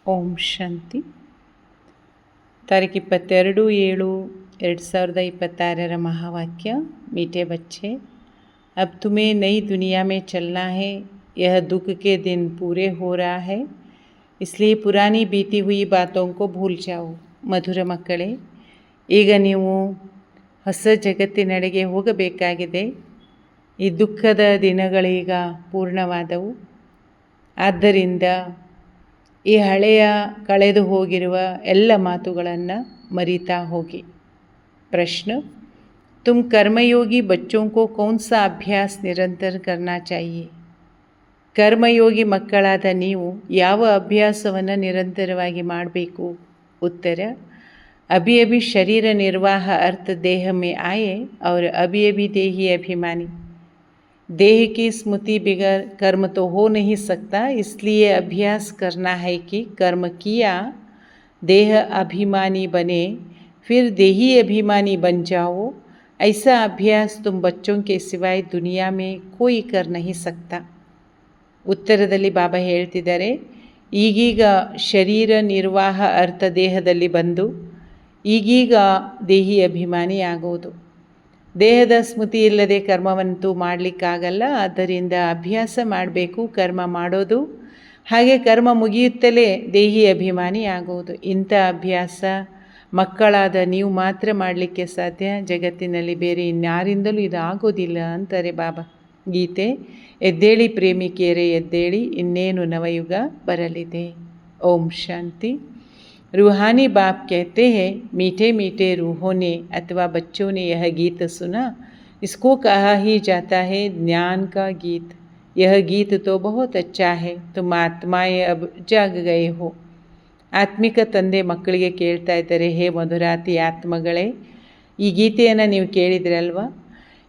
ಓಂ ಶಾಂತಿ. ತಾರೀಖು 22/7/2026 महावाक्य। मीठे बच्चे, अब तुम्हें नई दुनिया में चलना है। यह दुख के दिन पूरे हो रहा है, इसलिए पुरानी बीती हुई बातों को भूल जाओ। ಮಧುರ ಮಕ್ಕಳೇ, ಈಗ ನೀವು ಹೊಸ ಜಗತ್ತಿನೆಡೆಗೆ ಹೋಗಬೇಕಾಗಿದೆ. ಈ ದುಃಖದ ದಿನಗಳೀಗ ಪೂರ್ಣವಾದವು. ಆದ್ದರಿಂದ ಈ ಹಳೆಯ ಕಳೆದು ಹೋಗಿರುವ ಎಲ್ಲ ಮಾತುಗಳನ್ನು ಮರೀತಾ ಹೋಗಿ. प्रश्न, तुम कर्मयोगी बच्चों को कौन सा अभ्यास निरंतर करना चाहिए? कर्मयोगी ಮಕ್ಕಳಾದ ನೀವು ಯಾವ ಅಭ್ಯಾಸವನ್ನು ನಿರಂತರವಾಗಿ ಮಾಡಬೇಕು? उत्तर, अभी अभी शरीर निर्वाह अर्थ देह में आए और अभी अभी देही अभिमानी। देह की स्मृति बगैर कर्म तो हो नहीं सकता, इसलिए अभ्यास करना है कि कर्म किया, देह अभिमानी बने, फिर देही अभिमानी बन जाओ। ऐसा अभ्यास तुम बच्चों के सिवाय दुनिया में कोई कर नहीं सकता। ಉತ್ತರದಲ್ಲಿ ಬಾಬಾ ಹೇಳ್ತಿದ್ದಾರೆ, ಈಗೀಗ ಶರೀರ ನಿರ್ವಾಹ ಅರ್ಥ ದೇಹದಲ್ಲಿ ಬಂದು ಈಗೀಗ ದೇಹಿ ಅಭಿಮಾನಿ ಆಗೋದು. ದೇಹದ ಸ್ಮೃತಿ ಇಲ್ಲದೆ ಕರ್ಮವಂತೂ ಮಾಡಲಿಕ್ಕಾಗಲ್ಲ. ಆದ್ದರಿಂದ ಅಭ್ಯಾಸ ಮಾಡಬೇಕು, ಕರ್ಮ ಮಾಡೋದು. ಹಾಗೆ ಕರ್ಮ ಮುಗಿಯುತ್ತಲೇ ದೇಹಿ ಅಭಿಮಾನಿ ಆಗೋದು. ಇಂಥ ಅಭ್ಯಾಸ ಮಕ್ಕಳಾದ ನೀವು ಮಾತ್ರ ಮಾಡಲಿಕ್ಕೆ ಸಾಧ್ಯ. ಜಗತ್ತಿನಲ್ಲಿ ಬೇರೆ ಇನ್ಯಾರಿಂದಲೂ ಇದು ಆಗೋದಿಲ್ಲ ಅಂತಾರೆ ಬಾಬಾ. ಗೀತೆ, ಎದ್ದೇಳಿ ಪ್ರೇಮಿಕೆಯರೇ ಎದ್ದೇಳಿ, ಇನ್ನೇನು ನವಯುಗ ಬರಲಿದೆ. ಓಂ ಶಾಂತಿ. रूहानी बाप कहते हैं, मीठे मीठे रूहों ने अथवा बच्चों ने यह गीत सुना, इसको कहा ही जाता है ज्ञान का गीत। यह गीत तो बहुत अच्छा है, तुम आत्माएं अब जाग गए हो। ಆತ್ಮಿಕ ತಂದೆ ಮಕ್ಕಳಿಗೆ ಕೇಳ್ತಾ ಇದ್ದಾರೆ, ಹೇ ಮಧುರಾತಿ ಆತ್ಮಗಳೇ, ಈ ಗೀತೆಯನ್ನು ನೀವು ಕೇಳಿದ್ರಲ್ವ?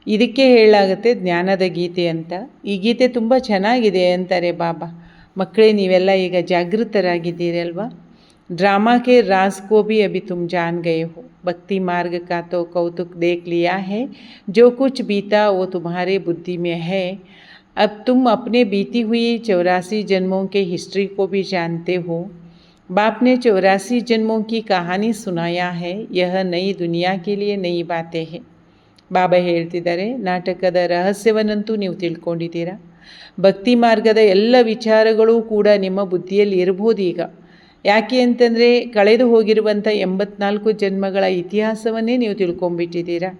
ಇದಕ್ಕೆ ಹೇಳಲಾಗುತ್ತೆ ಜ್ಞಾನದ ಗೀತೆ ಅಂತ. ಈ ಗೀತೆ ತುಂಬ ಚೆನ್ನಾಗಿದೆ ಅಂತಾರೆ ಬಾಬಾ. ಮಕ್ಕಳೇ, ನೀವೆಲ್ಲ ಈಗ ಜಾಗೃತರಾಗಿದ್ದೀರಲ್ವ? ड्रामा के राज को भी अभी तुम जान गए हो। भक्ति मार्ग का तो कौतुक देख लिया है, जो कुछ बीता वो तुम्हारे बुद्धि में है। अब तुम अपने बीती हुई 84 जन्मों के हिस्ट्री को भी जानते हो। बाप ने 84 जन्मों की कहानी सुनाया है। यह नई दुनिया के लिए नई बातें हैं। ಬಾಬಾ ಹೇಳ್ತಿದ್ದಾರೆ, ನಾಟಕದ ರಹಸ್ಯವನ್ನಂತೂ ನೀವು ತಿಳ್ಕೊಂಡಿದ್ದೀರಾ. ಭಕ್ತಿ ಮಾರ್ಗದ ಎಲ್ಲ ವಿಚಾರಗಳೂ ಕೂಡ ನಿಮ್ಮ ಬುದ್ಧಿಯಲ್ಲಿ ಇರ್ಬೋದು ಈಗ. ಯಾಕೆ ಅಂತಂದರೆ ಕಳೆದು ಹೋಗಿರುವಂಥ 84 ಜನ್ಮಗಳ ಇತಿಹಾಸವನ್ನೇ ನೀವು ತಿಳ್ಕೊಂಬಿಟ್ಟಿದ್ದೀರಾ.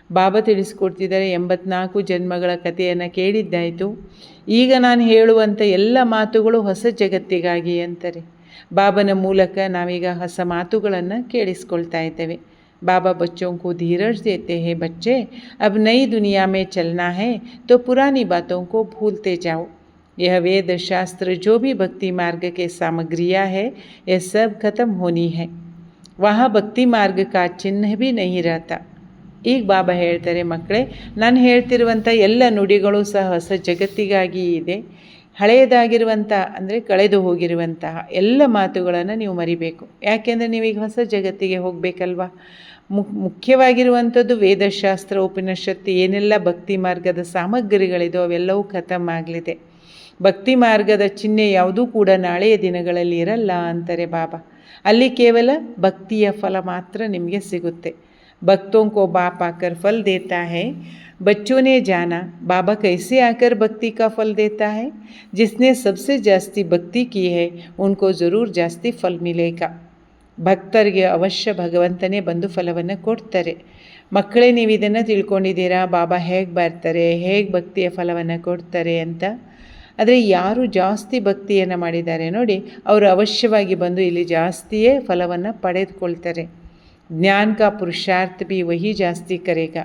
ಬಾಬಾ ತಿಳಿಸ್ಕೊಡ್ತಿದ್ದಾರೆ, 84 ಜನ್ಮಗಳ ಕಥೆಯನ್ನು ಕೇಳಿದ್ದಾಯಿತು. ಈಗ ನಾನು ಹೇಳುವಂಥ ಎಲ್ಲ ಮಾತುಗಳು ಹೊಸ ಜಗತ್ತಿಗಾಗಿ ಅಂತಾರೆ. ಬಾಬನ ಮೂಲಕ ನಾವೀಗ ಹೊಸ ಮಾತುಗಳನ್ನು ಕೇಳಿಸ್ಕೊಳ್ತಾ ಇದ್ದೇವೆ. बाबा बच्चों को धीरज देते हैं, बच्चे अब नई दुनिया में चलना है तो पुरानी बातों को भूलते जाओ। यह वेद शास्त्र जो भी भक्ति मार्ग के सामग्रियाँ है, यह सब खत्म होनी है। वहाँ भक्ति मार्ग का चिन्ह भी नहीं रहता। ಈಗ ಬಾಬಾ ಹೇಳ್ತಾರೆ, ಮಕ್ಕಳೇ, ನಾನು ಹೇಳ್ತಿರುವಂಥ ಎಲ್ಲ ನುಡಿಗಳು ಸಹ ಹೊಸ ಜಗತ್ತಿಗಾಗಿ ಇದೆ. ಹಳೆಯದಾಗಿರುವಂಥ ಅಂದರೆ ಕಳೆದು ಹೋಗಿರುವಂತಹ ಎಲ್ಲ ಮಾತುಗಳನ್ನು ನೀವು ಮರಿಬೇಕು. ಯಾಕೆಂದರೆ ನೀವೀಗ ಹೊಸ ಜಗತ್ತಿಗೆ ಹೋಗಬೇಕಲ್ವಾ? ಮುಖ್ಯವಾಗಿರುವಂಥದ್ದು ವೇದಶಾಸ್ತ್ರ, ಉಪನಿಷತ್ತು, ಏನೆಲ್ಲ ಭಕ್ತಿ ಮಾರ್ಗದ ಸಾಮಗ್ರಿಗಳಿದೋ ಅವೆಲ್ಲವೂ ಖತಮ್ ಆಗಲಿದೆ. ಭಕ್ತಿ ಮಾರ್ಗದ ಚಿಹ್ನೆ ಯಾವುದೂ ಕೂಡ ನಾಳೆಯ ದಿನಗಳಲ್ಲಿ ಇರಲ್ಲ ಅಂತಾರೆ ಬಾಬಾ. ಅಲ್ಲಿ ಕೇವಲ ಭಕ್ತಿಯ ಫಲ ಮಾತ್ರ ನಿಮಗೆ ಸಿಗುತ್ತೆ. ಭಕ್ತೋं को बाप आकर फल देता है। बच्चों ने जाना बाबा कैसे आकर भक्ति का फल देता है। जिसने सबसे जास्ती भक्ति की है उनको ज़रूर जास्ती फल मिलेगा। ಭಕ್ತರಿಗೆ ಅವಶ್ಯ ಭಗವಂತನೇ ಬಂದು ಫಲವನ್ನು ಕೊಡ್ತಾರೆ. ಮಕ್ಕಳೇ, ನೀವು ಇದನ್ನು ತಿಳ್ಕೊಂಡಿದ್ದೀರಾ, ಬಾಬಾ ಹೇಗೆ ಬರ್ತಾರೆ, ಹೇಗೆ ಭಕ್ತಿಯ ಫಲವನ್ನು ಕೊಡ್ತಾರೆ ಅಂತ. ಆದರೆ ಯಾರು ಜಾಸ್ತಿ ಭಕ್ತಿಯನ್ನು ಮಾಡಿದ್ದಾರೆ ನೋಡಿ, ಅವರು ಅವಶ್ಯವಾಗಿ ಬಂದು ಇಲ್ಲಿ ಜಾಸ್ತಿಯೇ ಫಲವನ್ನು ಪಡೆದುಕೊಳ್ತಾರೆ. ಜ್ಞಾನ ಕಾ ಪುರುಷಾರ್ಥ ಭಿ ವಹಿ ಜಾಸ್ತಿ ಕರೆಗ.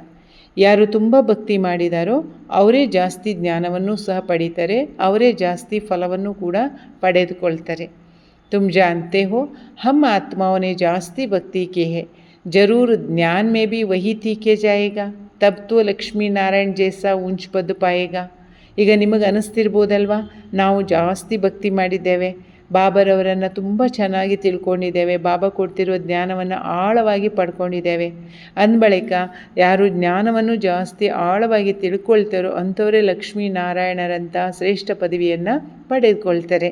ಯಾರು ತುಂಬ ಭಕ್ತಿ ಮಾಡಿದಾರೋ ಅವರೇ ಜಾಸ್ತಿ ಜ್ಞಾನವನ್ನು ಸಹ ಪಡೀತಾರೆ, ಅವರೇ ಜಾಸ್ತಿ ಫಲವನ್ನು ಕೂಡ ಪಡೆದುಕೊಳ್ತಾರೆ. तुम जानते हो हम आत्माओं ने जास्ती भक्ति की है, ज़रूर ज्ञान में भी वही तीखे जाएगा, तब तो लक्ष्मी नारायण जैसा ऊंच पद पाएगा। ಈಗ ನಿಮಗೆ ಅನ್ನಿಸ್ತಿರ್ಬೋದಲ್ವ, ನಾವು ಜಾಸ್ತಿ ಭಕ್ತಿ ಮಾಡಿದ್ದೇವೆ, ಬಾಬರವರನ್ನು ತುಂಬ ಚೆನ್ನಾಗಿ ತಿಳ್ಕೊಂಡಿದ್ದೇವೆ, ಬಾಬಾ ಕೊಡ್ತಿರೋ ಜ್ಞಾನವನ್ನು ಆಳವಾಗಿ ಪಡ್ಕೊಂಡಿದ್ದೇವೆ. ಅಂದಬಳಿಕ ಯಾರು ಜ್ಞಾನವನ್ನು ಜಾಸ್ತಿ ಆಳವಾಗಿ ತಿಳ್ಕೊಳ್ತಾರೋ ಅಂಥವರೇ ಲಕ್ಷ್ಮೀನಾರಾಯಣರಂಥ ಶ್ರೇಷ್ಠ ಪದವಿಯನ್ನು ಪಡೆದುಕೊಳ್ತಾರೆ.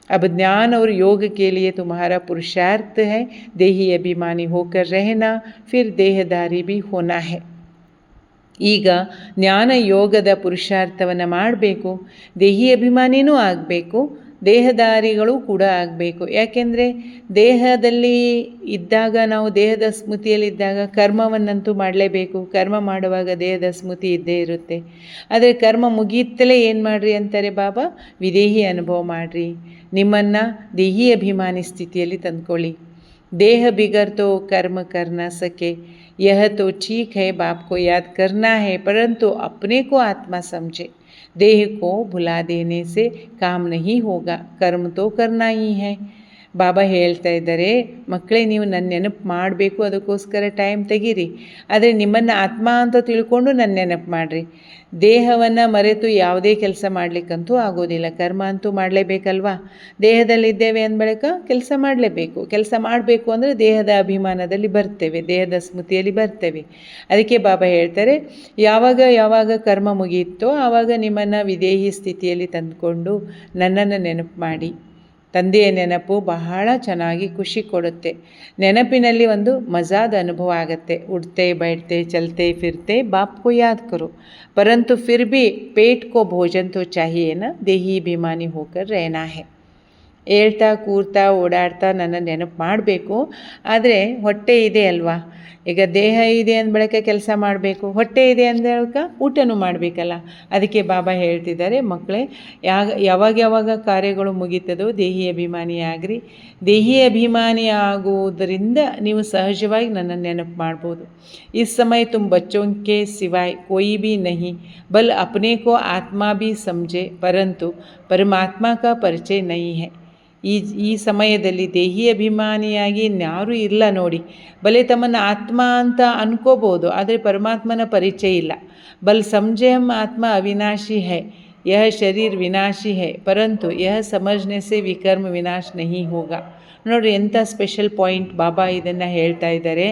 अब ज्ञान और योग के लिए तुम्हारा पुरुषार्थ है देही अभिमानी होकर रहना, फिर देहधारी भी होना है. ಈಗ ಜ್ಞಾನ ಯೋಗದ ಪುರುಷಾರ್ಥವನ್ನು ಮಾಡಬೇಕು, ದೇಹಿ ಅಭಿಮಾನಿನೂ ಆಗಬೇಕು, ದೇಹಧಾರಿಗಳು ಕೂಡ ಆಗಬೇಕು. ಯಾಕೆಂದರೆ ದೇಹದಲ್ಲಿ ಇದ್ದಾಗ, ನಾವು ದೇಹದ ಸ್ಮೃತಿಯಲ್ಲಿದ್ದಾಗ ಕರ್ಮವನ್ನಂತೂ ಮಾಡಲೇಬೇಕು. ಕರ್ಮ ಮಾಡುವಾಗ ದೇಹದ ಸ್ಮೃತಿ ಇದ್ದೇ ಇರುತ್ತೆ. ಆದರೆ ಕರ್ಮ ಮುಗಿಯುತ್ತಲೇ ಏನು ಮಾಡಿರಿ ಅಂತಾರೆ ಬಾಬಾ, ವಿದೇಹಿ ಅನುಭವ ಮಾಡಿರಿ, ನಿಮ್ಮನ್ನು ದೇಹಿ ಅಭಿಮಾನಿ ಸ್ಥಿತಿಯಲ್ಲಿ ತಂದ್ಕೊಳ್ಳಿ. देह बिगर तो कर्म कर न सके, यह तो ठीक है बाप को याद करना है, परंतु अपने को आत्मा समझे. देह को भुला देने से काम नहीं होगा, कर्म तो करना ही है. ಬಾಬಾ ಹೇಳ್ತಾ ಇದ್ದಾರೆ, ಮಕ್ಕಳೇ ನೀವು ನನ್ನ ನೆನಪು ಮಾಡಬೇಕು, ಅದಕ್ಕೋಸ್ಕರ ಟೈಮ್ ತೆಗೀರಿ. ಆದರೆ ನಿಮ್ಮನ್ನು ಆತ್ಮ ಅಂತ ತಿಳ್ಕೊಂಡು ನನ್ನ ನೆನಪು ಮಾಡಿರಿ. ದೇಹವನ್ನು ಮರೆತು ಯಾವುದೇ ಕೆಲಸ ಮಾಡಲಿಕ್ಕಂತೂ ಆಗೋದಿಲ್ಲ. ಕರ್ಮ ಅಂತೂ ಮಾಡಲೇಬೇಕಲ್ವಾ. ದೇಹದಲ್ಲಿದ್ದೇವೆ ಅಂದ ಬಳಿಕ ಕೆಲಸ ಮಾಡಲೇಬೇಕು. ಕೆಲಸ ಮಾಡಬೇಕು ಅಂದರೆ ದೇಹದ ಅಭಿಮಾನದಲ್ಲಿ ಬರ್ತೇವೆ, ದೇಹದ ಸ್ಮೃತಿಯಲ್ಲಿ ಬರ್ತೇವೆ. ಅದಕ್ಕೆ ಬಾಬಾ ಹೇಳ್ತಾರೆ, ಯಾವಾಗ ಕರ್ಮ ಮುಗಿಯಿತೋ ಆವಾಗ ನಿಮ್ಮನ್ನು ವಿದೇಹಿ ಸ್ಥಿತಿಯಲ್ಲಿ ತಂದುಕೊಂಡು ನನ್ನನ್ನು ನೆನಪು ಮಾಡಿ. ತಂದೆಯ ನೆನಪು ಬಹಳ ಚೆನ್ನಾಗಿ ಖುಷಿ ಕೊಡುತ್ತೆ. ನೆನಪಿನಲ್ಲಿ ಒಂದು ಮಜಾದ ಅನುಭವ ಆಗುತ್ತೆ. ಉಡ್ತೆ बैठते चलते फिरते बाप को याद करो, परंतु फिर भी पेट को भोजन तो चाहिए ना, देही अभिमानी होकर रहना है. ಹೇಳ್ತಾ ಕೂರ್ತಾ ಓಡಾಡ್ತಾ ನನ್ನ ನೆನಪು ಮಾಡಬೇಕು. ಆದರೆ ಹೊಟ್ಟೆ ಇದೆ ಅಲ್ವಾ, ಈಗ ದೇಹ ಇದೆ ಅಂದ ಬಳಿಕ ಕೆಲಸ ಮಾಡಬೇಕು, ಹೊಟ್ಟೆ ಇದೆ ಅಂದ ಬಳಿಕ ಊಟನೂ ಮಾಡಬೇಕಲ್ಲ. ಅದಕ್ಕೆ ಬಾಬಾ ಹೇಳ್ತಿದ್ದಾರೆ, ಮಕ್ಕಳೇ ಯಾವಾಗ ಕಾರ್ಯಗಳು ಮುಗೀತದೋ ದೇಹಿ ಅಭಿಮಾನಿ ಆಗ್ರಿ. ದೇಹಿ ಅಭಿಮಾನಿ ಆಗುವುದರಿಂದ ನೀವು ಸಹಜವಾಗಿ ನನ್ನ ನೆನಪು ಮಾಡ್ಬೋದು. इस समय तुम बच्चों के सिवाय कोई भी नहीं, बल अपने को आत्मा भी समझे, परंतु परमात्मा का परिचय नहीं है. ಈ ಸಮಯದಲ್ಲಿ ದೇಹಿ ಅಭಿಮಾನಿಯಾಗಿ ಇನ್ಯಾರೂ ಇಲ್ಲ ನೋಡಿ. ಬಲೆ ತಮ್ಮನ್ನು ಆತ್ಮ ಅಂತ ಅನ್ಕೋಬೋದು, ಆದರೆ ಪರಮಾತ್ಮನ ಪರಿಚಯ ಇಲ್ಲ. ಬಲ್ ಸಮझे हम आत्मा अविनाशी है, यह शरीर विनाशी है, परंतु यह समझने से विकर्म विनाश नहीं होगा. ನೋಡ್ರಿ ಎಂಥ ಸ್ಪೆಷಲ್ ಪಾಯಿಂಟ್ ಬಾಬಾ ಇದನ್ನು ಹೇಳ್ತಾ ಇದ್ದಾರೆ.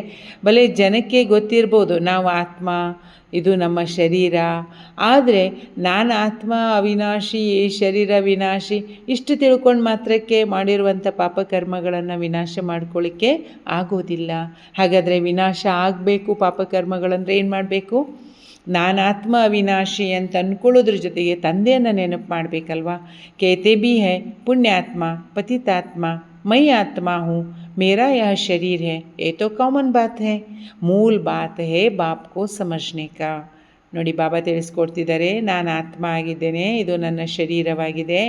ಬಲೆ ಜನಕ್ಕೆ ಗೊತ್ತಿರ್ಬೋದು ನಾವು ಆತ್ಮ, ಇದು ನಮ್ಮ ಶರೀರ, ಆದರೆ ನಾನು ಆತ್ಮ ಅವಿನಾಶಿ, ಈ ಶರೀರ ವಿನಾಶಿ, ಇಷ್ಟು ತಿಳ್ಕೊಂಡು ಮಾತ್ರಕ್ಕೆ ಮಾಡಿರುವಂಥ ಪಾಪಕರ್ಮಗಳನ್ನು ವಿನಾಶ ಮಾಡ್ಕೊಳ್ಳಿಕ್ಕೆ ಆಗೋದಿಲ್ಲ. ಹಾಗಾದರೆ ವಿನಾಶ ಆಗಬೇಕು ಪಾಪಕರ್ಮಗಳಂದರೆ ಏನು ಮಾಡಬೇಕು? ನಾನು ಆತ್ಮ ಅವಿನಾಶಿ ಅಂತ ಅಂದ್ಕೊಳ್ಳೋದ್ರ ಜೊತೆಗೆ ತಂದೆಯನ್ನು ನೆನಪು ಮಾಡಬೇಕಲ್ವಾ. ಕೇತೆ ಬಿ ಹೈ ಪುಣ್ಯಾತ್ಮ ಪತಿತಾತ್ಮ मैं आत्मा हूँ, मेरा यह शरीर है, ये तो कॉमन बात है, मूल बात है बाप को समझने का. ನೋಡಿ ಬಾಬಾ ತಿಳಿಸ್ಕೊಡ್ತಿದ್ದಾರೆ, ನಾನು ಆತ್ಮ ಆಗಿದ್ದೇನೆ, ಇದು ನನ್ನ ಶರೀರವಾಗಿದೆ.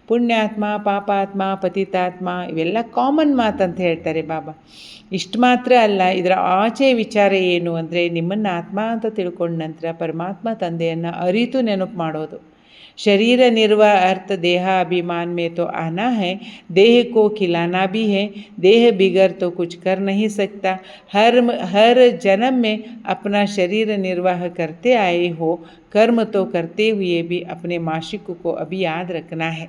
ಪುಣ್ಯಾತ್ಮ ಪಾಪಾತ್ಮ ಪತಿತಾತ್ಮ ಇವೆಲ್ಲ ಕಾಮನ್ ಮಾತಂತ ಹೇಳ್ತಾರೆ ಬಾಬಾ. ಇಷ್ಟು ಮಾತ್ರ ಅಲ್ಲ, ಇದರ ಆಚೆ ವಿಚಾರ ಏನು ಅಂದರೆ ನಿಮ್ಮನ್ನು ಆತ್ಮ ಅಂತ ತಿಳ್ಕೊಂಡ ನಂತರ ಪರಮಾತ್ಮ ತಂದೆಯನ್ನು ಅರಿತು ನೆನಪು ಮಾಡೋದು. शरीर निर्वाह अर्थ देहाभिमान में तो आना है, देह को खिलाना भी है. देह बिगर तो कुछ कर नहीं सकता. हर जन्म में अपना शरीर निर्वाह करते आए हो, कर्म तो करते हुए भी अपने माशिक को अभी याद रखना है.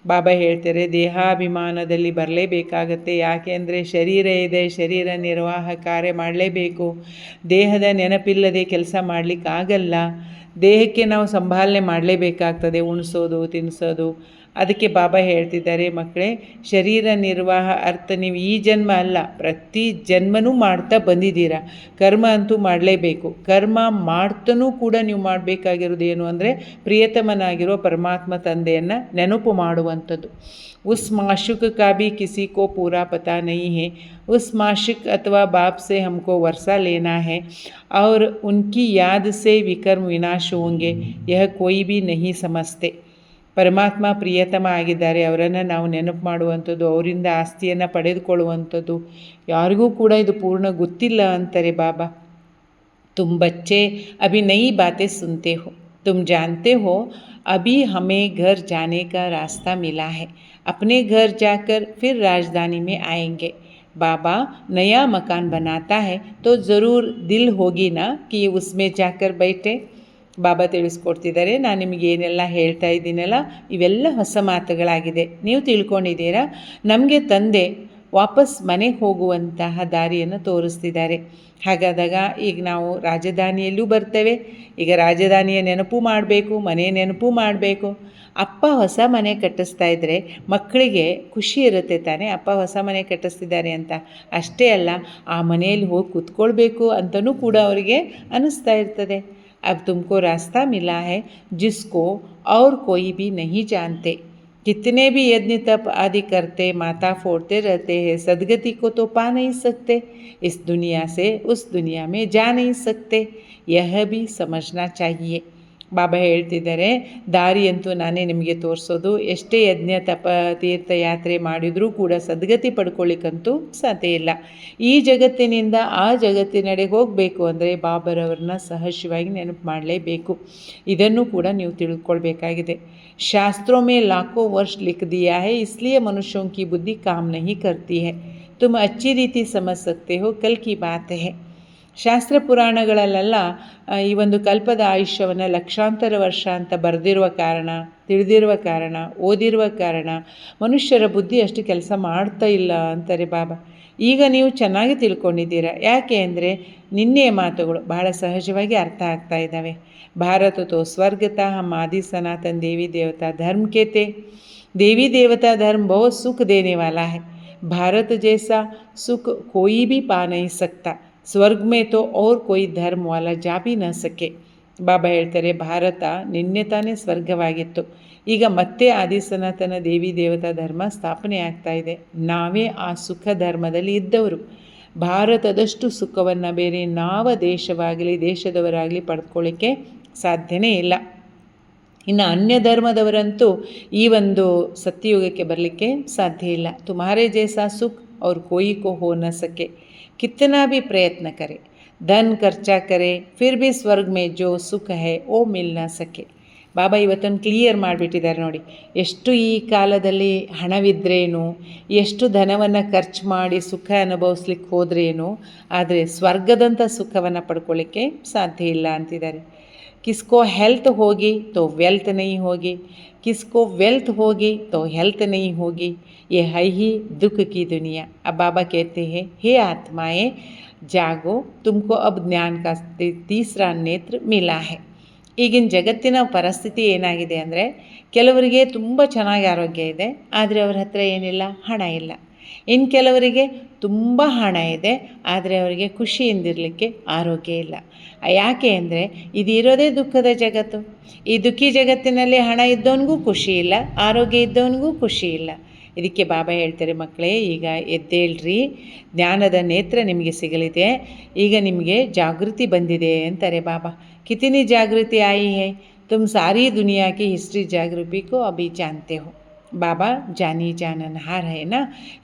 ಬಾಬಾ ಹೇಳ್ತಾರೆ, ದೇಹಾಭಿಮಾನದಲ್ಲಿ ಬರಲೇಬೇಕಾಗತ್ತೆ. ಯಾಕೆ ಅಂದರೆ ಶರೀರ ಇದೆ, ಶರೀರ ನಿರ್ವಾಹ ಕಾರ್ಯ ಮಾಡಲೇಬೇಕು. ದೇಹದ ನೆನಪಿಲ್ಲದೆ ಕೆಲಸ ಮಾಡಲಿಕ್ಕಾಗಲ್ಲ. ದೇಹಕ್ಕೆ ನಾವು ಸಂಭಾಲನೆ ಮಾಡಲೇಬೇಕಾಗ್ತದೆ, ಉಣಿಸೋದು ತಿನ್ನಿಸೋದು. ಅದಕ್ಕೆ ಬಾಬಾ ಹೇಳ್ತಿದ್ದಾರೆ, ಮಕ್ಕಳೇ ಶರೀರ ನಿರ್ವಾಹ ಅರ್ಥ ನೀವು ಈ ಜನ್ಮ ಅಲ್ಲ, ಪ್ರತಿ ಜನ್ಮನೂ ಮಾಡ್ತಾ ಬಂದಿದ್ದೀರಾ. ಕರ್ಮ ಅಂತೂ ಮಾಡಲೇಬೇಕು. ಕರ್ಮ ಮಾಡ್ತನೂ ಕೂಡ ನೀವು ಮಾಡಬೇಕಾಗಿರೋದು ಏನು ಅಂದರೆ ಪ್ರಿಯತಮನಾಗಿರೋ ಪರಮಾತ್ಮ ತಂದೆಯನ್ನು ನೆನಪು ಮಾಡುವಂಥದ್ದು. उस माशुक का भी किसी को पूरा पता नहीं है. उस माशुक अथवा बाप से हमको वर्षा लेना है और उनकी याद से विकर्म विनाश होंगे, यह कोई भी नहीं समझते. ಪರಮಾತ್ಮ ಪ್ರಿಯತಮ ಆಗಿದ್ದಾರೆ, ಅವರನ್ನು ನಾವು ನೆನಪು ಮಾಡುವಂಥದ್ದು, ಅವರಿಂದ ಆಸ್ತಿಯನ್ನು ಪಡೆದುಕೊಳ್ಳುವಂಥದ್ದು ಯಾರಿಗೂ ಕೂಡ ಇದು ಪೂರ್ಣ ಗೊತ್ತಿಲ್ಲ ಅಂತಾರೆ ಬಾಬಾ. तुम बच्चे अभी नई बातें सुनते हो, तुम जानते हो अभी हमें घर जाने का रास्ता मिला है. अपने घर जाकर फिर राजधानी में आएंगे. बाबा नया मकान बनाता है तो ज़रूर दिल होगी ना कि उसमें जाकर बैठे. ಬಾಬಾ ತಿಳಿಸ್ಕೊಡ್ತಿದ್ದಾರೆ, ನಾನು ನಿಮಗೆ ಏನೆಲ್ಲ ಹೇಳ್ತಾ ಇದ್ದೀನಲ್ಲ ಇವೆಲ್ಲ ಹೊಸ ಮಾತುಗಳಾಗಿದೆ, ನೀವು ತಿಳ್ಕೊಂಡಿದ್ದೀರಾ. ನಮಗೆ ತಂದೆ ವಾಪಸ್ ಮನೆಗೆ ಹೋಗುವಂತಹ ದಾರಿಯನ್ನು ತೋರಿಸ್ತಿದ್ದಾರೆ. ಹಾಗಾದಾಗ ಈಗ ನಾವು ರಾಜಧಾನಿಯಲ್ಲೂ ಬರ್ತೇವೆ. ಈಗ ರಾಜಧಾನಿಯ ನೆನಪು ಮಾಡಬೇಕು, ಮನೆ ನೆನಪು ಮಾಡಬೇಕು. ಅಪ್ಪ ಹೊಸ ಮನೆ ಕಟ್ಟಿಸ್ತಾ ಇದ್ದರೆ ಮಕ್ಕಳಿಗೆ ಖುಷಿ ಇರುತ್ತೆ ತಾನೇ, ಅಪ್ಪ ಹೊಸ ಮನೆ ಕಟ್ಟಿಸ್ತಿದ್ದಾರೆ ಅಂತ. ಅಷ್ಟೇ ಅಲ್ಲ, ಆ ಮನೆಯಲ್ಲಿ ಹೋಗಿ ಕೂತ್ಕೊಳ್ಬೇಕು ಅಂತಲೂ ಕೂಡ ಅವರಿಗೆ ಅನ್ನಿಸ್ತಾ ಇರ್ತದೆ. अब तुमको रास्ता मिला है जिसको और कोई भी नहीं जानते. कितने भी यज्ञ तप आदि करते, माथा फोड़ते रहते हैं, सदगति को तो पा नहीं सकते. इस दुनिया से उस दुनिया में जा नहीं सकते. यह भी समझना चाहिए. ಬಾಬಾ ಹೇಳ್ತಿದ್ದಾರೆ, ದಾರಿಯಂತೂ ನಾನೇ ನಿಮಗೆ ತೋರಿಸೋದು. ಎಷ್ಟೇ ಯಜ್ಞ ತಪ ತೀರ್ಥಯಾತ್ರೆ ಮಾಡಿದರೂ ಕೂಡ ಸದ್ಗತಿ ಪಡ್ಕೊಳ್ಳಿಕ್ಕಂತೂ ಸಾಧ್ಯ ಇಲ್ಲ. ಈ ಜಗತ್ತಿನಿಂದ ಆ ಜಗತ್ತಿನಡೆಗೆ ಹೋಗಬೇಕು ಅಂದರೆ ಬಾಬರವ್ರನ್ನ ಸಹಜವಾಗಿ ನೆನಪು ಮಾಡಲೇಬೇಕು. ಇದನ್ನು ಕೂಡ ನೀವು ತಿಳ್ಕೊಳ್ಬೇಕಾಗಿದೆ. शास्त्रों में लाखों वर्ष लिख दिया है, इसलिए मनुष्यों की बुद्धि काम नहीं करती है. तुम अच्छी रीति समझ सकते हो, कल की बात है. ಶಾಸ್ತ್ರ ಪುರಾಣಗಳಲ್ಲೆಲ್ಲ ಈ ಒಂದು ಕಲ್ಪದ ಆಯುಷ್ಯವನ್ನು ಲಕ್ಷಾಂತರ ವರ್ಷ ಅಂತ ಬರೆದಿರುವ ಕಾರಣ, ತಿಳಿದಿರುವ ಕಾರಣ, ಓದಿರುವ ಕಾರಣ ಮನುಷ್ಯರ ಬುದ್ಧಿ ಅಷ್ಟು ಕೆಲಸ ಮಾಡ್ತಾ ಇಲ್ಲ ಅಂತಾರೆ ಬಾಬಾ. ಈಗ ನೀವು ಚೆನ್ನಾಗಿ ತಿಳ್ಕೊಂಡಿದ್ದೀರಾ. ಯಾಕೆ ಅಂದರೆ ನಿನ್ನೆಯ ಮಾತುಗಳು ಬಹಳ ಸಹಜವಾಗಿ ಅರ್ಥ ಆಗ್ತಾ ಇದ್ದಾವೆ. भारत तो स्वर्ग था, हम आदि सनातन देवी देवता धर्म के थे. देवी देवता धर्म बहुत सुख देने वाला है. भारत जैसा सुख कोई भी पा नहीं सकता. स्वर्ग में तो और कोई धर्म वाला जा भी न सके. ಬಾಬಾ ಹೇಳ್ತಾರೆ, ಭಾರತ ನಿನ್ನೆ ತಾನೇ ಸ್ವರ್ಗವಾಗಿತ್ತು, ಈಗ ಮತ್ತೆ ಆದಿ ಸನಾತನ ದೇವಿ ದೇವತಾ ಧರ್ಮ ಸ್ಥಾಪನೆ ಆಗ್ತಾ ಇದೆ. ನಾವೇ ಆ ಸುಖ ಧರ್ಮದಲ್ಲಿ ಇದ್ದವರು. ಭಾರತದಷ್ಟು ಸುಖವನ್ನು ಬೇರೆ ಯಾವ ದೇಶವಾಗಲಿ ದೇಶದವರಾಗಲಿ ಪಡೆದುಕೊಳ್ಳಿಕ್ಕೆ ಸಾಧ್ಯನೇ ಇಲ್ಲ. ಇನ್ನು ಅನ್ಯ ಧರ್ಮದವರಂತೂ ಈ ಒಂದು ಸತ್ಯಯುಗಕ್ಕೆ ಬರಲಿಕ್ಕೆ ಸಾಧ್ಯ ಇಲ್ಲ. ತುಮಾರೇ ಜೈಸಾ ಸುಖ್ और कोई को हो न सके. कितना भी प्रयत्न करे, धन खर्चा करे, फिर भी स्वर्ग में जो सुख है वो मिल न सके. ಬಾಬಾ ಇವತ್ತೊಂದು ಕ್ಲಿಯರ್ ಮಾಡಿಬಿಟ್ಟಿದ್ದಾರೆ ನೋಡಿ. ಎಷ್ಟು ಈ ಕಾಲದಲ್ಲಿ ಹಣವಿದ್ರೇನು, ಎಷ್ಟು ಧನವನ್ನು ಖರ್ಚು ಮಾಡಿ ಸುಖ ಅನುಭವಿಸ್ಲಿಕ್ಕೆ ಹೋದ್ರೇನು, ಆದರೆ ಸ್ವರ್ಗದಂಥ ಸುಖವನ್ನು ಪಡ್ಕೊಳ್ಳಿಕ್ಕೆ ಸಾಧ್ಯ ಇಲ್ಲ ಅಂತಿದ್ದಾರೆ. किसको हेल्थ होगी तो वेल्थ नहीं होगी, किसको वेल्थ होगी तो हेल्थ नहीं होगी. ये है ही दुख की दुनिया. अब बाबा कहते हैं, हे आत्माएं जागो, तुमको अब ज्ञान का तीसरा नेत्र मिला है. ಈಗಿನ ಜಗತ್ತಿನ ಪರಿಸ್ಥಿತಿ ಏನಾಗಿದೆ ಅಂದರೆ, ಕೆಲವರಿಗೆ ತುಂಬ ಚೆನ್ನಾಗಿ ಆರೋಗ್ಯ ಇದೆ, ಆದರೆ ಅವ್ರ ಹತ್ರ ಏನಿಲ್ಲ, ಹಣ ಇಲ್ಲ. ಇನ್ನು ಕೆಲವರಿಗೆ ತುಂಬ ಹಣ ಇದೆ, ಆದರೆ ಅವರಿಗೆ ಖುಷಿಯಿಂದಿರಲಿಕ್ಕೆ ಆರೋಗ್ಯ ಇಲ್ಲ. ಯಾಕೆ ಅಂದರೆ ಇದು ಇರೋದೇ ದುಃಖದ ಜಗತ್ತು. ಈ ದುಃಖಿ ಜಗತ್ತಿನಲ್ಲಿ ಹಣ ಇದ್ದವನಿಗೂ ಖುಷಿ ಇಲ್ಲ, ಆರೋಗ್ಯ ಇದ್ದವನಿಗೂ ಖುಷಿ ಇಲ್ಲ. ಇದಕ್ಕೆ ಬಾಬಾ ಹೇಳ್ತಾರೆ, ಮಕ್ಕಳೇ ಈಗ ಎದ್ದೇಳ್ರಿ, ಜ್ಞಾನದ ನೇತ್ರ ನಿಮಗೆ ಸಿಗಲಿದೆ, ಈಗ ನಿಮಗೆ ಜಾಗೃತಿ ಬಂದಿದೆ ಅಂತಾರೆ ಬಾಬಾ. कितनी जागृति आई है, तुम सारी दुनिया की हिस्ट्री जागृति को अभी जानते हो. बाबा जानी जाननहार है ना,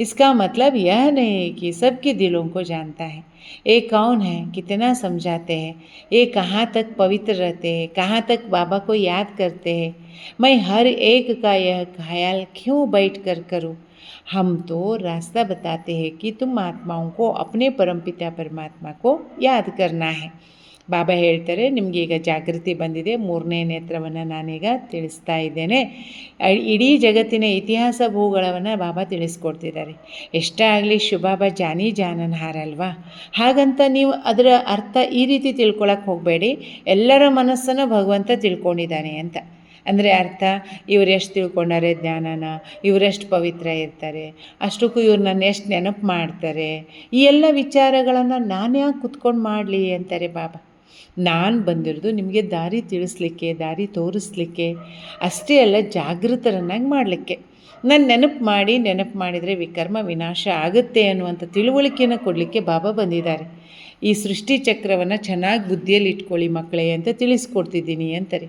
इसका मतलब यह नहीं है कि सबके दिलों को जानता है. ये कौन है, कितना समझाते हैं, ये कहाँ तक पवित्र रहते हैं, कहाँ तक बाबा को याद करते हैं. मैं हर एक का यह ख्याल क्यों बैठ कर करूँ. हम तो रास्ता बताते हैं कि तुम आत्माओं को अपने परमपिता परमात्मा को याद करना है. ಬಾಬಾ ಹೇಳ್ತಾರೆ, ನಿಮಗೆ ಈಗ ಜಾಗೃತಿ ಬಂದಿದೆ, ಮೂರನೇ ನೇತ್ರವನ್ನು ನಾನೀಗ ತಿಳಿಸ್ತಾ ಇದ್ದೇನೆ. ಇಡೀ ಜಗತ್ತಿನ ಇತಿಹಾಸ ಭೂಗೋಳವನ್ನು ಬಾಬಾ ತಿಳಿಸ್ಕೊಡ್ತಿದ್ದಾರೆ. ಎಷ್ಟೇ ಆಗಲಿ ಶಿವಬಾಬಾ ಜಾನಿ ಜಾನನ್ಹಾರ ಅಲ್ವಾ. ಹಾಗಂತ ನೀವು ಅದರ ಅರ್ಥ ಈ ರೀತಿ ತಿಳ್ಕೊಳಕ್ಕೆ ಹೋಗಬೇಡಿ, ಎಲ್ಲರ ಮನಸ್ಸನ್ನು ಭಗವಂತ ತಿಳ್ಕೊಂಡಿದ್ದಾನೆ ಅಂತ. ಅಂದರೆ ಅರ್ಥ, ಇವರೆಷ್ಟು ತಿಳ್ಕೊಂಡಾರೆ ಜ್ಞಾನನ, ಇವರೆಷ್ಟು ಪವಿತ್ರ ಇರ್ತಾರೆ, ಅಷ್ಟಕ್ಕೂ ಇವ್ರು ನನ್ನ ಎಷ್ಟು ನೆನಪು ಮಾಡ್ತಾರೆ, ಈ ಎಲ್ಲ ವಿಚಾರಗಳನ್ನು ನಾನು ಯಾಕೆ ಕುತ್ಕೊಂಡು ಮಾಡಲಿ ಅಂತಾರೆ ಬಾಬಾ. ನಾನು ಬಂದಿರೋದು ನಿಮಗೆ ದಾರಿ ತಿಳಿಸ್ಲಿಕ್ಕೆ, ದಾರಿ ತೋರಿಸ್ಲಿಕ್ಕೆ ಅಷ್ಟೇ ಅಲ್ಲ, ಜಾಗೃತರನ್ನಾಗಿ ಮಾಡಲಿಕ್ಕೆ. ನಾನು ನೆನಪು ಮಾಡಿದರೆ ವಿಕರ್ಮ ವಿನಾಶ ಆಗುತ್ತೆ ಅನ್ನುವಂಥ ತಿಳುವಳಿಕೆಯನ್ನು ಕೊಡಲಿಕ್ಕೆ ಬಾಬಾ ಬಂದಿದ್ದಾರೆ. ಈ ಸೃಷ್ಟಿ ಚಕ್ರವನ್ನು ಚೆನ್ನಾಗಿ ಬುದ್ಧಿಯಲ್ಲಿ ಇಟ್ಕೊಳ್ಳಿ ಮಕ್ಕಳೇ ಅಂತ ತಿಳಿಸ್ಕೊಡ್ತಿದ್ದೀನಿ ಅಂತಾರೆ.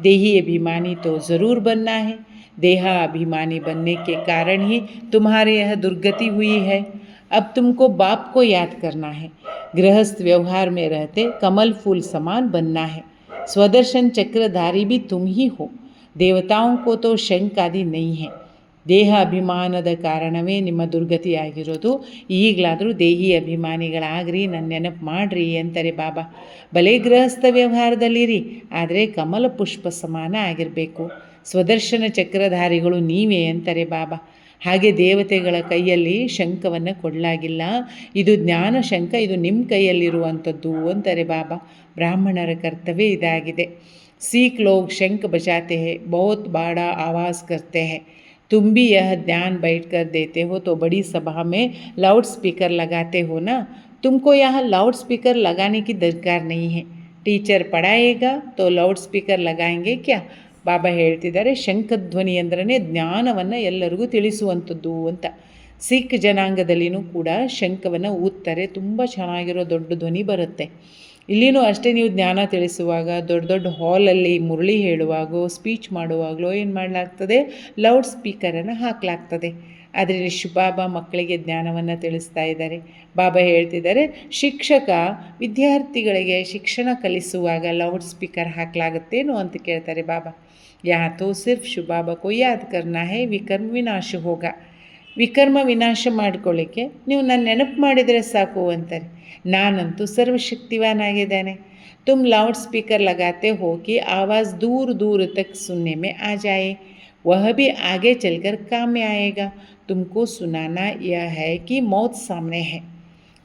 ದೇಹಿ ಅಭಿಮಾನಿ ತೋ ಜರೂರ್ ಬನ್ನ ಹೈ, ದೇಹ ಅಭಿಮಾನಿ बनने के कारण ही तुम्हारे यह दुर्गति हुई है. अब तुमको बाप को याद करना है. गृहस्थ व्यवहार में रहते कमल फूल समान बनना है. स्वदर्शन चक्रधारी भी तुम ही हो. देवताओं को तो शंक आदि नहीं है. ದೇಹ ಅಭಿಮಾನದ ಕಾರಣವೇ ನಿಮ್ಮ ದುರ್ಗತಿಯಾಗಿರೋದು. ಈಗಲಾದರೂ ದೇಹಿ ಅಭಿಮಾನಿಗಳಾಗ್ರಿ, ನನ್ನ ನೆನಪು ಮಾಡಿರಿ ಅಂತಾರೆ ಬಾಬಾ. ಬಲೆ ಗೃಹಸ್ಥ ವ್ಯವಹಾರದಲ್ಲಿರಿ, ಆದರೆ ಕಮಲ ಪುಷ್ಪ ಸಮಾನ ಆಗಿರಬೇಕು. ಸ್ವದರ್ಶನ ಚಕ್ರಧಾರಿಗಳು ನೀವೇ ಅಂತಾರೆ ಬಾಬಾ. ಹಾಗೆ ದೇವತೆಗಳ ಕೈಯಲ್ಲಿ ಶಂಖವನ್ನು ಕೊಡಲಾಗಿಲ್ಲ, ಇದು ಜ್ಞಾನ ಶಂಖ, ಇದು ನಿಮ್ಮ ಕೈಯಲ್ಲಿರುವಂಥದ್ದು ಅಂತಾರೆ ಬಾಬಾ. ಬ್ರಾಹ್ಮಣರ ಕರ್ತವ್ಯ ಇದಾಗಿದೆ. सीख लोग शंख बजाते हैं, बहुत बड़ा आवाज़ करते हैं, तुम भी यह ध्यान बैठ कर देते हो तो बड़ी सभा में लाउड स्पीकर लगाते हो ना, तुमको यहाँ लाउड स्पीकर लगाने की दरकार नहीं है, टीचर पढ़ाएगा तो लाउड स्पीकर लगाएंगे क्या. ಬಾಬಾ ಹೇಳ್ತಿದ್ದಾರೆ, ಶಂಖಧ್ವನಿ ಅಂದ್ರೆ ಜ್ಞಾನವನ್ನು ಎಲ್ಲರಿಗೂ ತಿಳಿಸುವಂಥದ್ದು ಅಂತ. ಸಿಖ್ ಜನಾಂಗದಲ್ಲಿನೂ ಕೂಡ ಶಂಖವನ್ನು ಊದ್ತಾರೆ, ತುಂಬ ಚೆನ್ನಾಗಿರೋ ದೊಡ್ಡ ಧ್ವನಿ ಬರುತ್ತೆ. ಇಲ್ಲಿನೂ ಅಷ್ಟೇ, ನೀವು ಜ್ಞಾನ ತಿಳಿಸುವಾಗ ದೊಡ್ಡ ದೊಡ್ಡ ಹಾಲಲ್ಲಿ ಮುರಳಿ ಹೇಳುವಾಗೋ ಸ್ಪೀಚ್ ಮಾಡುವಾಗಲೋ ಏನು ಮಾಡಲಾಗ್ತದೆ, ಲೌಡ್ ಸ್ಪೀಕರನ್ನು ಹಾಕಲಾಗ್ತದೆ. ಆದರೆ ಶಿವಬಾಬಾ ಮಕ್ಕಳಿಗೆ ಜ್ಞಾನವನ್ನು ತಿಳಿಸ್ತಾ ಇದ್ದಾರೆ. ಬಾಬಾ ಹೇಳ್ತಿದ್ದಾರೆ, ಶಿಕ್ಷಕ ವಿದ್ಯಾರ್ಥಿಗಳಿಗೆ ಶಿಕ್ಷಣ ಕಲಿಸುವಾಗ ಲೌಡ್ ಸ್ಪೀಕರ್ ಹಾಕಲಾಗುತ್ತೇನೋ ಅಂತ ಕೇಳ್ತಾರೆ ಬಾಬಾ. ಯಾ ತೋ ಸಿರ್ಫ್ ಶಿವಬಾಬಾ ಕೋ ಯಾದ್ ಕರ್ನಾ ಹೈ, ವಿಕರ್ಮ ವಿನಾಶ ಹೋಗ. ವಿಕರ್ಮ ವಿನಾಶ ಮಾಡ್ಕೊಳ್ಳಿಕ್ಕೆ ನೀವು ನನ್ನ ನೆನಪು ಮಾಡಿದರೆ ಸಾಕು ಅಂತಾರೆ. ನಾನಂತೂ ಸರ್ವಶಕ್ತಿವಾನಾಗಿದ್ದಾನೆ. तुम लाउड स्पीकर लगाते हो कि आवाज़ दूर दूर तक सुनने में आ जाए, वह भी आगे चलकर काम में आएगा. तुमको सुनाना यह है कि मौत सामने है.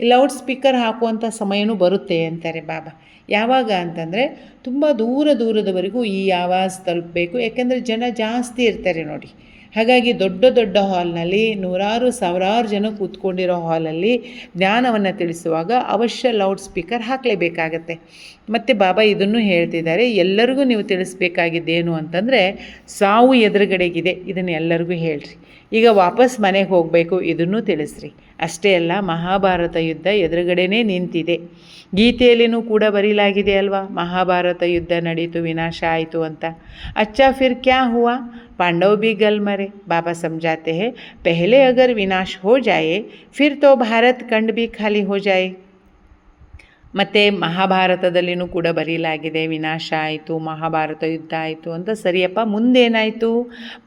ಲೌಡ್ ಸ್ಪೀಕರ್ ಹಾಕುವಂಥ ಸಮಯನೂ ಬರುತ್ತೆ ಅಂತಾರೆ ಬಾಬಾ. ಯಾವಾಗ ಅಂತಂದರೆ ತುಂಬ ದೂರದವರೆಗೂ ಈ ಆವಾಜ್ ತಲುಪಬೇಕು. ಯಾಕೆಂದರೆ ಜನ ಜಾಸ್ತಿ ಇರ್ತಾರೆ ನೋಡಿ. ಹಾಗಾಗಿ ದೊಡ್ಡ ದೊಡ್ಡ ಹಾಲ್ನಲ್ಲಿ ನೂರಾರು ಸಾವಿರಾರು ಜನ ಕೂತ್ಕೊಂಡಿರೋ ಹಾಲಲ್ಲಿ ಜ್ಞಾನವನ್ನು ತಿಳಿಸುವಾಗ ಅವಶ್ಯ ಲೌಡ್ ಸ್ಪೀಕರ್ ಹಾಕಲೇಬೇಕಾಗತ್ತೆ. ಮತ್ತು ಬಾಬಾ ಇದನ್ನು ಹೇಳ್ತಿದ್ದಾರೆ, ಎಲ್ಲರಿಗೂ ನೀವು ತಿಳಿಸ್ಬೇಕಾಗಿದ್ದೇನು ಅಂತಂದರೆ ಸಾವು ಎದುರುಗಡೆಗಿದೆ, ಇದನ್ನು ಎಲ್ಲರಿಗೂ ಹೇಳ್ರಿ. ಈಗ ವಾಪಸ್ ಮನೆಗೆ ಹೋಗಬೇಕು, ಇದನ್ನು ತಿಳಿಸ್ರಿ. ಅಷ್ಟೇ ಅಲ್ಲ, ಮಹಾಭಾರತ ಯುದ್ಧ ಎದುರುಗಡೆನೇ ನಿಂತಿದೆ. ಗೀತೆಯಲ್ಲಿನೂ ಕೂಡ ಬರೀಲಾಗಿದೆ ಅಲ್ವಾ, ಮಹಾಭಾರತ ಯುದ್ಧ ನಡೀತು, ವಿನಾಶ ಆಯಿತು ಅಂತ. अच्छा फिर क्या हुआ, पांडव भी गल मरे. बाबा समझाते हैं, पहले अगर विनाश हो जाए फिर तो भारत खंड भी खाली हो जाए. ಮತ್ತು ಮಹಾಭಾರತದಲ್ಲಿನೂ ಕೂಡ ಬರೀಲಾಗಿದೆ, ವಿನಾಶ ಆಯಿತು, ಮಹಾಭಾರತ ಯುದ್ಧ ಆಯಿತು ಅಂತ. ಸರಿಯಪ್ಪ, ಮುಂದೇನಾಯಿತು?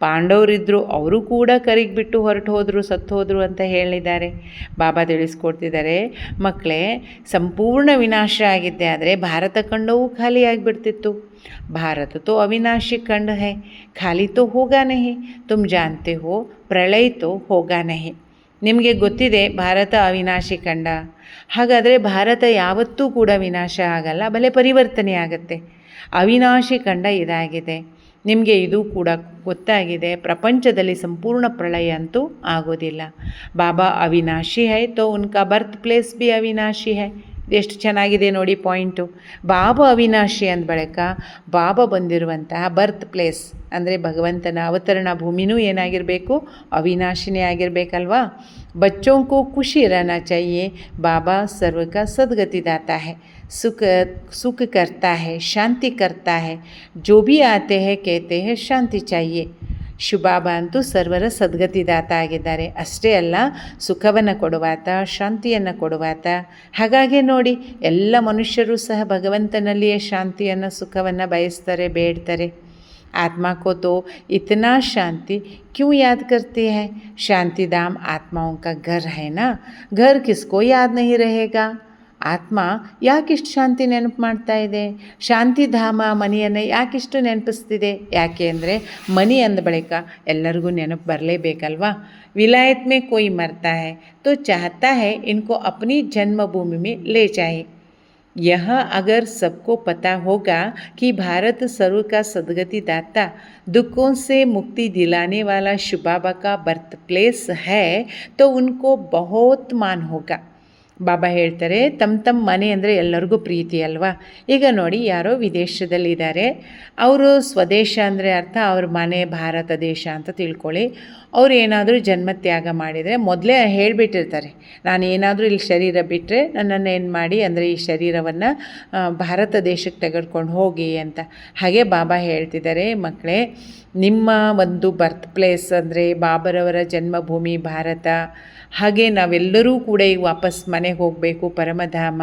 ಪಾಂಡವರಿದ್ದರು, ಅವರು ಕೂಡ ಕರಿಗಿಬಿಟ್ಟು ಹೊರಟು ಹೋದರು, ಸತ್ತು ಹೋದರು ಅಂತ ಹೇಳಿದ್ದಾರೆ. ಬಾಬಾ ತಿಳಿಸ್ಕೊಡ್ತಿದ್ದಾರೆ, ಮಕ್ಕಳೇ, ಸಂಪೂರ್ಣ ವಿನಾಶ ಆಗಿದ್ದೆ ಆದರೆ ಭಾರತ ಖಂಡವೂ ಖಾಲಿ ಆಗಿಬಿಡ್ತಿತ್ತು. भारत तो अविनाशी खंड है, खाली तो होगा नहीं. तुम जानते हो प्रलय तो होगा नहीं. ನಿಮಗೆ ಗೊತ್ತಿದೆ ಭಾರತ ಅವಿನಾಶಿ ಖಂಡ. ಹಾಗಾದರೆ ಭಾರತ ಯಾವತ್ತೂ ಕೂಡ ವಿನಾಶ ಆಗಲ್ಲ, ಬಲೆ ಪರಿವರ್ತನೆ ಆಗುತ್ತೆ. ಅವಿನಾಶಿ ಖಂಡ ಇದಾಗಿದೆ. ನಿಮಗೆ ಇದು ಕೂಡ ಗೊತ್ತಾಗಿದೆ, ಪ್ರಪಂಚದಲ್ಲಿ ಸಂಪೂರ್ಣ ಪ್ರಳಯ ಅಂತೂ ಆಗೋದಿಲ್ಲ. ಬಾಬಾ ಅವಿನಾಶಿ ಹೈ ತೋ ಉನ್ಕಾ ಬರ್ತ್ ಪ್ಲೇಸ್ ಬಿ ಅವಿನಾಶಿ ಹೈ. ಎಷ್ಟು ಚೆನ್ನಾಗಿದೆ ನೋಡಿ ಪಾಯಿಂಟು. ಬಾಬಾ ಅವಿನಾಶಿ ಅಂದ ಬಳಿಕ ಬಾಬಾ ಬಂದಿರುವಂತಹ ಬರ್ತ್ ಪ್ಲೇಸ್ ಅಂದರೆ ಭಗವಂತನ ಅವತರಣ ಭೂಮಿನೂ ಏನಾಗಿರಬೇಕು, ಅವಿನಾಶಿನೇ ಆಗಿರಬೇಕಲ್ವಾ. बच्चों को खुशी रहना चाहिए, बाबा सर्व का सदगति दाता है, सुख करता है, शांति करता है. जो भी आते हैं कहते हैं शांति चाहिए. ಶಿವಬಾಬಾ ಅಂತೂ ಸರ್ವರ ಸದ್ಗತಿದಾತ ಆಗಿದ್ದಾರೆ. ಅಷ್ಟೇ ಅಲ್ಲ, ಸುಖವನ್ನು ಕೊಡುವಾತ, ಶಾಂತಿಯನ್ನು ಕೊಡುವಾತ. ಹಾಗಾಗಿ ನೋಡಿ, ಎಲ್ಲ ಮನುಷ್ಯರು ಸಹ ಭಗವಂತನಲ್ಲಿಯೇ ಶಾಂತಿಯನ್ನು, ಸುಖವನ್ನು ಬಯಸ್ತಾರೆ, ಬೇಡ್ತಾರೆ. आत्मा को तो इतना शांति क्यों याद करती है? शांति धाम आत्माओं का घर है ना, घर किसको याद नहीं रहेगा. ಆತ್ಮ ಯಾಕಿಷ್ಟು ಶಾಂತಿ ನೆನಪು ಮಾಡ್ತಾ ಇದೆ? ಶಾಂತಿಧಾಮ ಮನೆಯನ್ನು ಯಾಕಿಷ್ಟು ನೆನಪಿಸ್ತಿದೆ? ಯಾಕೆ ಅಂದರೆ ಮನೆ ಅಂದ ಬಳಿಕ ಎಲ್ಲರಿಗೂ ನೆನಪು ಬರಲೇಬೇಕಲ್ವಾ. ವಿಲಾಯತ್ में कोई मरता है तो चाहता है इनको अपनी जन्मभूमि में ले जाए. यह अगर सबको पता होगा कि भारत सर्व का सदगति दाता, दुखों से मुक्ति दिलाने वाला शिव बाबा का बर्थ प्लेस है तो उनको बहुत मान होगा. ಬಾಬಾ ಹೇಳ್ತಾರೆ, ತಮ್ಮ ಮನೆ ಅಂದರೆ ಎಲ್ಲರಿಗೂ ಪ್ರೀತಿ ಅಲ್ವಾ. ಈಗ ನೋಡಿ, ಯಾರೋ ವಿದೇಶದಲ್ಲಿದ್ದಾರೆ, ಅವರು ಸ್ವದೇಶ ಅಂದರೆ ಅರ್ಥ ಅವ್ರ ಮನೆ ಭಾರತ ದೇಶ ಅಂತ ತಿಳ್ಕೊಳ್ಳಿ. ಅವ್ರು ಏನಾದರೂ ಜನ್ಮತ್ಯಾಗ ಮಾಡಿದರೆ ಮೊದಲೇ ಹೇಳಿಬಿಟ್ಟಿರ್ತಾರೆ, ನಾನು ಏನಾದರೂ ಇಲ್ಲಿ ಶರೀರ ಬಿಟ್ಟರೆ ನನ್ನನ್ನು ಏನು ಮಾಡಿ ಅಂದರೆ ಈ ಶರೀರವನ್ನು ಭಾರತ ದೇಶಕ್ಕೆ ತೆಗೆದುಕೊಂಡು ಹೋಗಿ ಅಂತ. ಹಾಗೆ ಬಾಬಾ ಹೇಳ್ತಿದ್ದಾರೆ, ಮಕ್ಕಳೇ, ನಿಮ್ಮ ಒಂದು ಬರ್ತ್ ಪ್ಲೇಸ್ ಅಂದರೆ ಬಾಬರವರ ಜನ್ಮಭೂಮಿ ಭಾರತ. ಹಾಗೆ ನಾವೆಲ್ಲರೂ ಕೂಡ ಈಗ ವಾಪಸ್ ಮನೆಗೆ ಹೋಗಬೇಕು, ಪರಮಧಾಮ.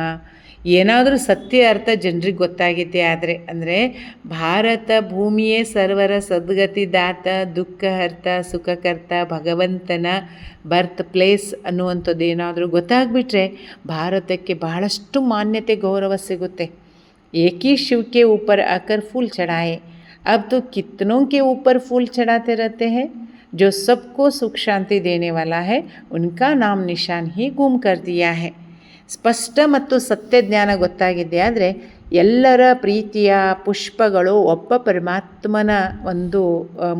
ಏನಾದರೂ ಸತ್ಯ ಅರ್ಥ ಜನರಿಗೆ ಗೊತ್ತಾಗಿದ್ದೆ ಆದರೆ ಅಂದರೆ ಭಾರತ ಭೂಮಿಯೇ ಸರ್ವರ ಸದ್ಗತಿ ದಾತ, ದುಃಖಹರ್ತ, ಸುಖಕರ್ತ, ಭಗವಂತನ ಬರ್ತ್ ಪ್ಲೇಸ್ ಅನ್ನುವಂಥದ್ದು ಏನಾದರೂ ಗೊತ್ತಾಗ್ಬಿಟ್ರೆ ಭಾರತಕ್ಕೆ ಬಹಳಷ್ಟು ಮಾನ್ಯತೆ, ಗೌರವ ಸಿಗುತ್ತೆ. ಏಕಿ ಶಿವಕ್ಕೆ ऊपर आकर फूल चढ़ाए, अब तो कितनों के ऊपर फूल चढ़ाते रहते हैं. जो सबको सुख शांति देने वाला है उनका नाम निशान ही गुम कर दिया है. ಸ್ಪಷ್ಟ ಮತ್ತು ಸತ್ಯ ಜ್ಞಾನ ಗೊತ್ತಾಗಿದೆ ಆದರೆ ಎಲ್ಲರ ಪ್ರೀತಿಯ ಪುಷ್ಪಗಳು ಒಬ್ಬ ಪರಮಾತ್ಮನ ಒಂದು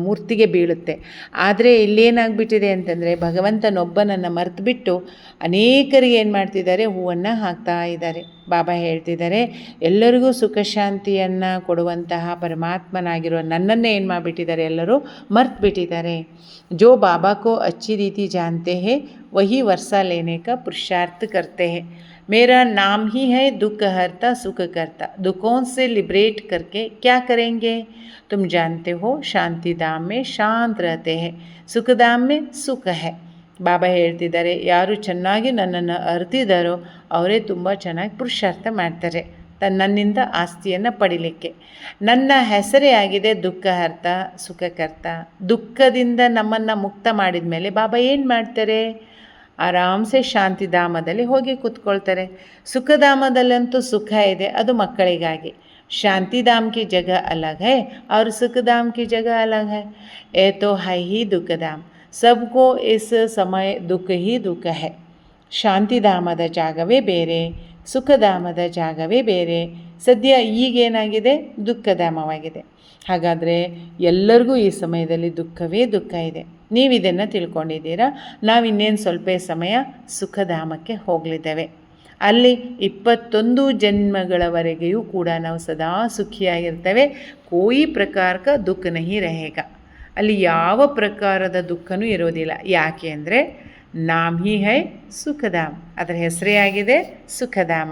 ಮೂರ್ತಿಗೆ ಬೀಳುತ್ತೆ. ಆದರೆ ಇಲ್ಲೇನಾಗ್ಬಿಟ್ಟಿದೆ ಅಂತಂದರೆ ಭಗವಂತನೊಬ್ಬನನ್ನು ಮರೆತುಬಿಟ್ಟು ಅನೇಕರಿಗೆ ಏನು ಮಾಡ್ತಿದ್ದಾರೆ, ಹೂವನ್ನು ಹಾಕ್ತಾ ಇದ್ದಾರೆ. ಬಾಬಾ ಹೇಳ್ತಿದ್ದಾರೆ, ಎಲ್ಲರಿಗೂ ಸುಖ ಶಾಂತಿಯನ್ನು ಕೊಡುವಂತಹ ಪರಮಾತ್ಮನಾಗಿರೋ ನನ್ನನ್ನೇ ಏನು ಮಾಡಿಬಿಟ್ಟಿದ್ದಾರೆ, ಎಲ್ಲರೂ ಮರೆತುಬಿಟ್ಟಿದ್ದಾರೆ. जो बाबा को अच्छी रीति जानते हैं वही वर्षा लेने का पुरुषार्थ करते हैं. मेरा नाम ही है दुख हरता सुख करता. दुखों से लिबरेट करके क्या करेंगे? तुम जानते हो शांति धाम में शांत रहते हैं, सुख धाम में सुख है. ಬಾಬಾ ಹೇಳ್ತಿದ್ದಾರೆ, ಯಾರು ಚೆನ್ನಾಗಿ ನನ್ನನ್ನು ಅರಿತಿದ್ದಾರೋ ಅವರೇ ತುಂಬ ಚೆನ್ನಾಗಿ ಪುರುಷಾರ್ಥ ಮಾಡ್ತಾರೆ ನನ್ನಿಂದ ಆಸ್ತಿಯನ್ನು ಪಡಿಲಿಕ್ಕೆ. ನನ್ನ ಹೆಸರೇ ಆಗಿದೆ ದುಃಖಹರ್ತ ಸುಖಕರ್ತ. ದುಃಖದಿಂದ ನಮ್ಮನ್ನು ಮುಕ್ತ ಮಾಡಿದ ಮೇಲೆ ಬಾಬಾ ಏನು ಮಾಡ್ತಾರೆ, ಆರಾಮ್ಸೆ ಶಾಂತಿಧಾಮದಲ್ಲಿ ಹೋಗಿ ಕೂತ್ಕೊಳ್ತಾರೆ. ಸುಖಧಾಮದಲ್ಲಂತೂ ಸುಖ ಇದೆ, ಅದು ಮಕ್ಕಳಿಗಾಗಿ. शांतिधाम की जगह अलग है और सुखधाम की जगह अलग है. ये तो है ही दुखधाम. सबको इस समय दुख ही दुख है. ಶಾಂತಿಧಾಮದ ಜಾಗವೇ ಬೇರೆ, ಸುಖಧಾಮದ ಜಾಗವೇ ಬೇರೆ. ಸದ್ಯ ಈಗೇನಾಗಿದೆ, ದುಃಖಧಾಮವಾಗಿದೆ. ಹಾಗಾದರೆ ಎಲ್ಲರಿಗೂ ಈ ಸಮಯದಲ್ಲಿ ದುಃಖವೇ ದುಃಖ ಇದೆ. ನೀವು ಇದನ್ನು ತಿಳ್ಕೊಂಡಿದ್ದೀರಾ. ನಾವಿನ್ನೇನು ಸ್ವಲ್ಪ ಸಮಯ ಸುಖಧಾಮಕ್ಕೆ ಹೋಗಲಿದ್ದೇವೆ. ಅಲ್ಲಿ 21 ಜನ್ಮಗಳವರೆಗೆಯೂ ಕೂಡ ನಾವು ಸದಾ ಸುಖಿಯಾಗಿರ್ತೇವೆ. ಕೋಯಿ ಪ್ರಕಾರಕ ದುಃಖ ನಹಿ रहेगा. ಅಲ್ಲಿ ಯಾವ ಪ್ರಕಾರದ ದುಃಖನೂ ಇರೋದಿಲ್ಲ. ಯಾಕೆ ಅಂದರೆ नाम ही है सुखधाम. ಅದರ ಹೆಸರೇ ಆಗಿದೆ ಸುಖಧಾಮ.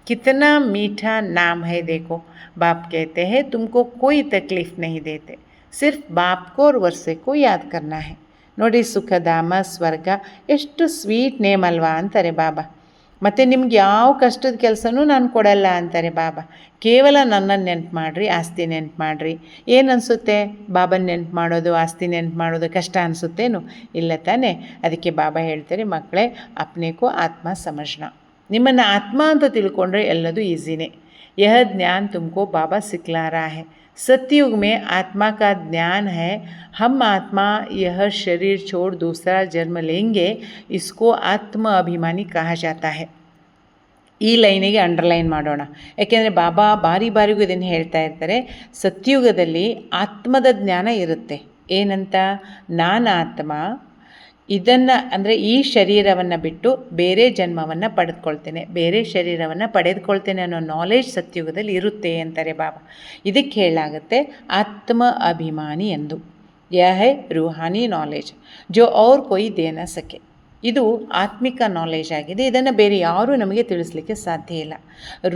कितना मीठा नाम है देखो. बाप कहते हैं तुमको कोई तकलीफ़ नहीं देते, सिर्फ बाप को और वर्षे को याद करना है. ನೋಡಿ ಸುಖಧಾಮ ಸ್ವರ್ಗ ಎಷ್ಟು ಸ್ವೀಟ್ ನೇಮ್ ಅಲ್ವಾ ಅಂತಾರೆ ಬಾಬಾ. ಮತ್ತು ನಿಮ್ಗೆ ಯಾವ ಕಷ್ಟದ ಕೆಲಸನೂ ನಾನು ಕೊಡಲ್ಲ ಅಂತಾರೆ ಬಾಬಾ. ಕೇವಲ ನನ್ನನ್ನು ನೆನ್ಪು ಮಾಡಿರಿ, ಆಸ್ತಿ ನೆನ್ಪು ಮಾಡಿರಿ. ಏನು ಅನಿಸುತ್ತೆ ಬಾಬನ ನೆನ್ಪು ಮಾಡೋದು, ಆಸ್ತಿ ನೆನ್ಪು ಮಾಡೋದು ಕಷ್ಟ ಅನಿಸುತ್ತೇನು? ಇಲ್ಲ ತಾನೇ. ಅದಕ್ಕೆ ಬಾಬಾ ಹೇಳ್ತಾರೆ, ಮಕ್ಕಳೇ ಅಪ್ನೇಕೋ ಆತ್ಮ ಸಮಜ್ನಾ. ನಿಮ್ಮನ್ನು ಆತ್ಮ ಅಂತ ತಿಳ್ಕೊಂಡ್ರೆ ಎಲ್ಲದೂ ಈಸಿನೇ. ಯಹ ಜ್ಞಾನ ತುಮಕೋ ಬಾಬಾ ಸಿಕ್ಲಾ ರಹಾ ಹೈ. सतयुग में आत्मा का ज्ञान है. हम आत्मा यह शरीर छोड़ दूसरा जन्म लेंगे, इसको आत्म अभिमानी कहा जाता है. ಈ ಲೈನಿಗೆ ಅಂಡರ್ಲೈನ್ ಮಾಡೋಣ. ಯಾಕೆಂದರೆ ಬಾಬಾ ಬಾರಿಗೂ ಇದನ್ನು ಹೇಳ್ತಾ ಇರ್ತಾರೆ. ಸತ್ಯುಗದಲ್ಲಿ ಆತ್ಮದ ಜ್ಞಾನ ಇರುತ್ತೆ. ಏನಂತ? ನಾನು ಆತ್ಮ, ಇದನ್ನು ಅಂದರೆ ಈ ಶರೀರವನ್ನು ಬಿಟ್ಟು ಬೇರೆ ಜನ್ಮವನ್ನು ಪಡೆದುಕೊಳ್ತೇನೆ, ಬೇರೆ ಶರೀರವನ್ನು ಪಡೆದುಕೊಳ್ತೇನೆ ಅನ್ನೋ ನಾಲೆಜ್ ಸತ್ಯುಗದಲ್ಲಿ ಇರುತ್ತೆ ಅಂತಾರೆ ಬಾಬಾ. ಇದಕ್ಕೆ ಹೇಳಾಗುತ್ತೆ ಆತ್ಮ ಅಭಿಮಾನಿ ಎಂದು. ಯಹ ಹೈ ರೂಹಾನಿ ನಾಲೆಜ್ ಜೋ ಔರ್ ಕೋಯಿ ದೇ ನ ಸಕೆ. ಇದು ಆತ್ಮಿಕ ನಾಲೆಜ್ ಆಗಿದೆ. ಇದನ್ನು ಬೇರೆ ಯಾರೂ ನಮಗೆ ತಿಳಿಸ್ಲಿಕ್ಕೆ ಸಾಧ್ಯ ಇಲ್ಲ.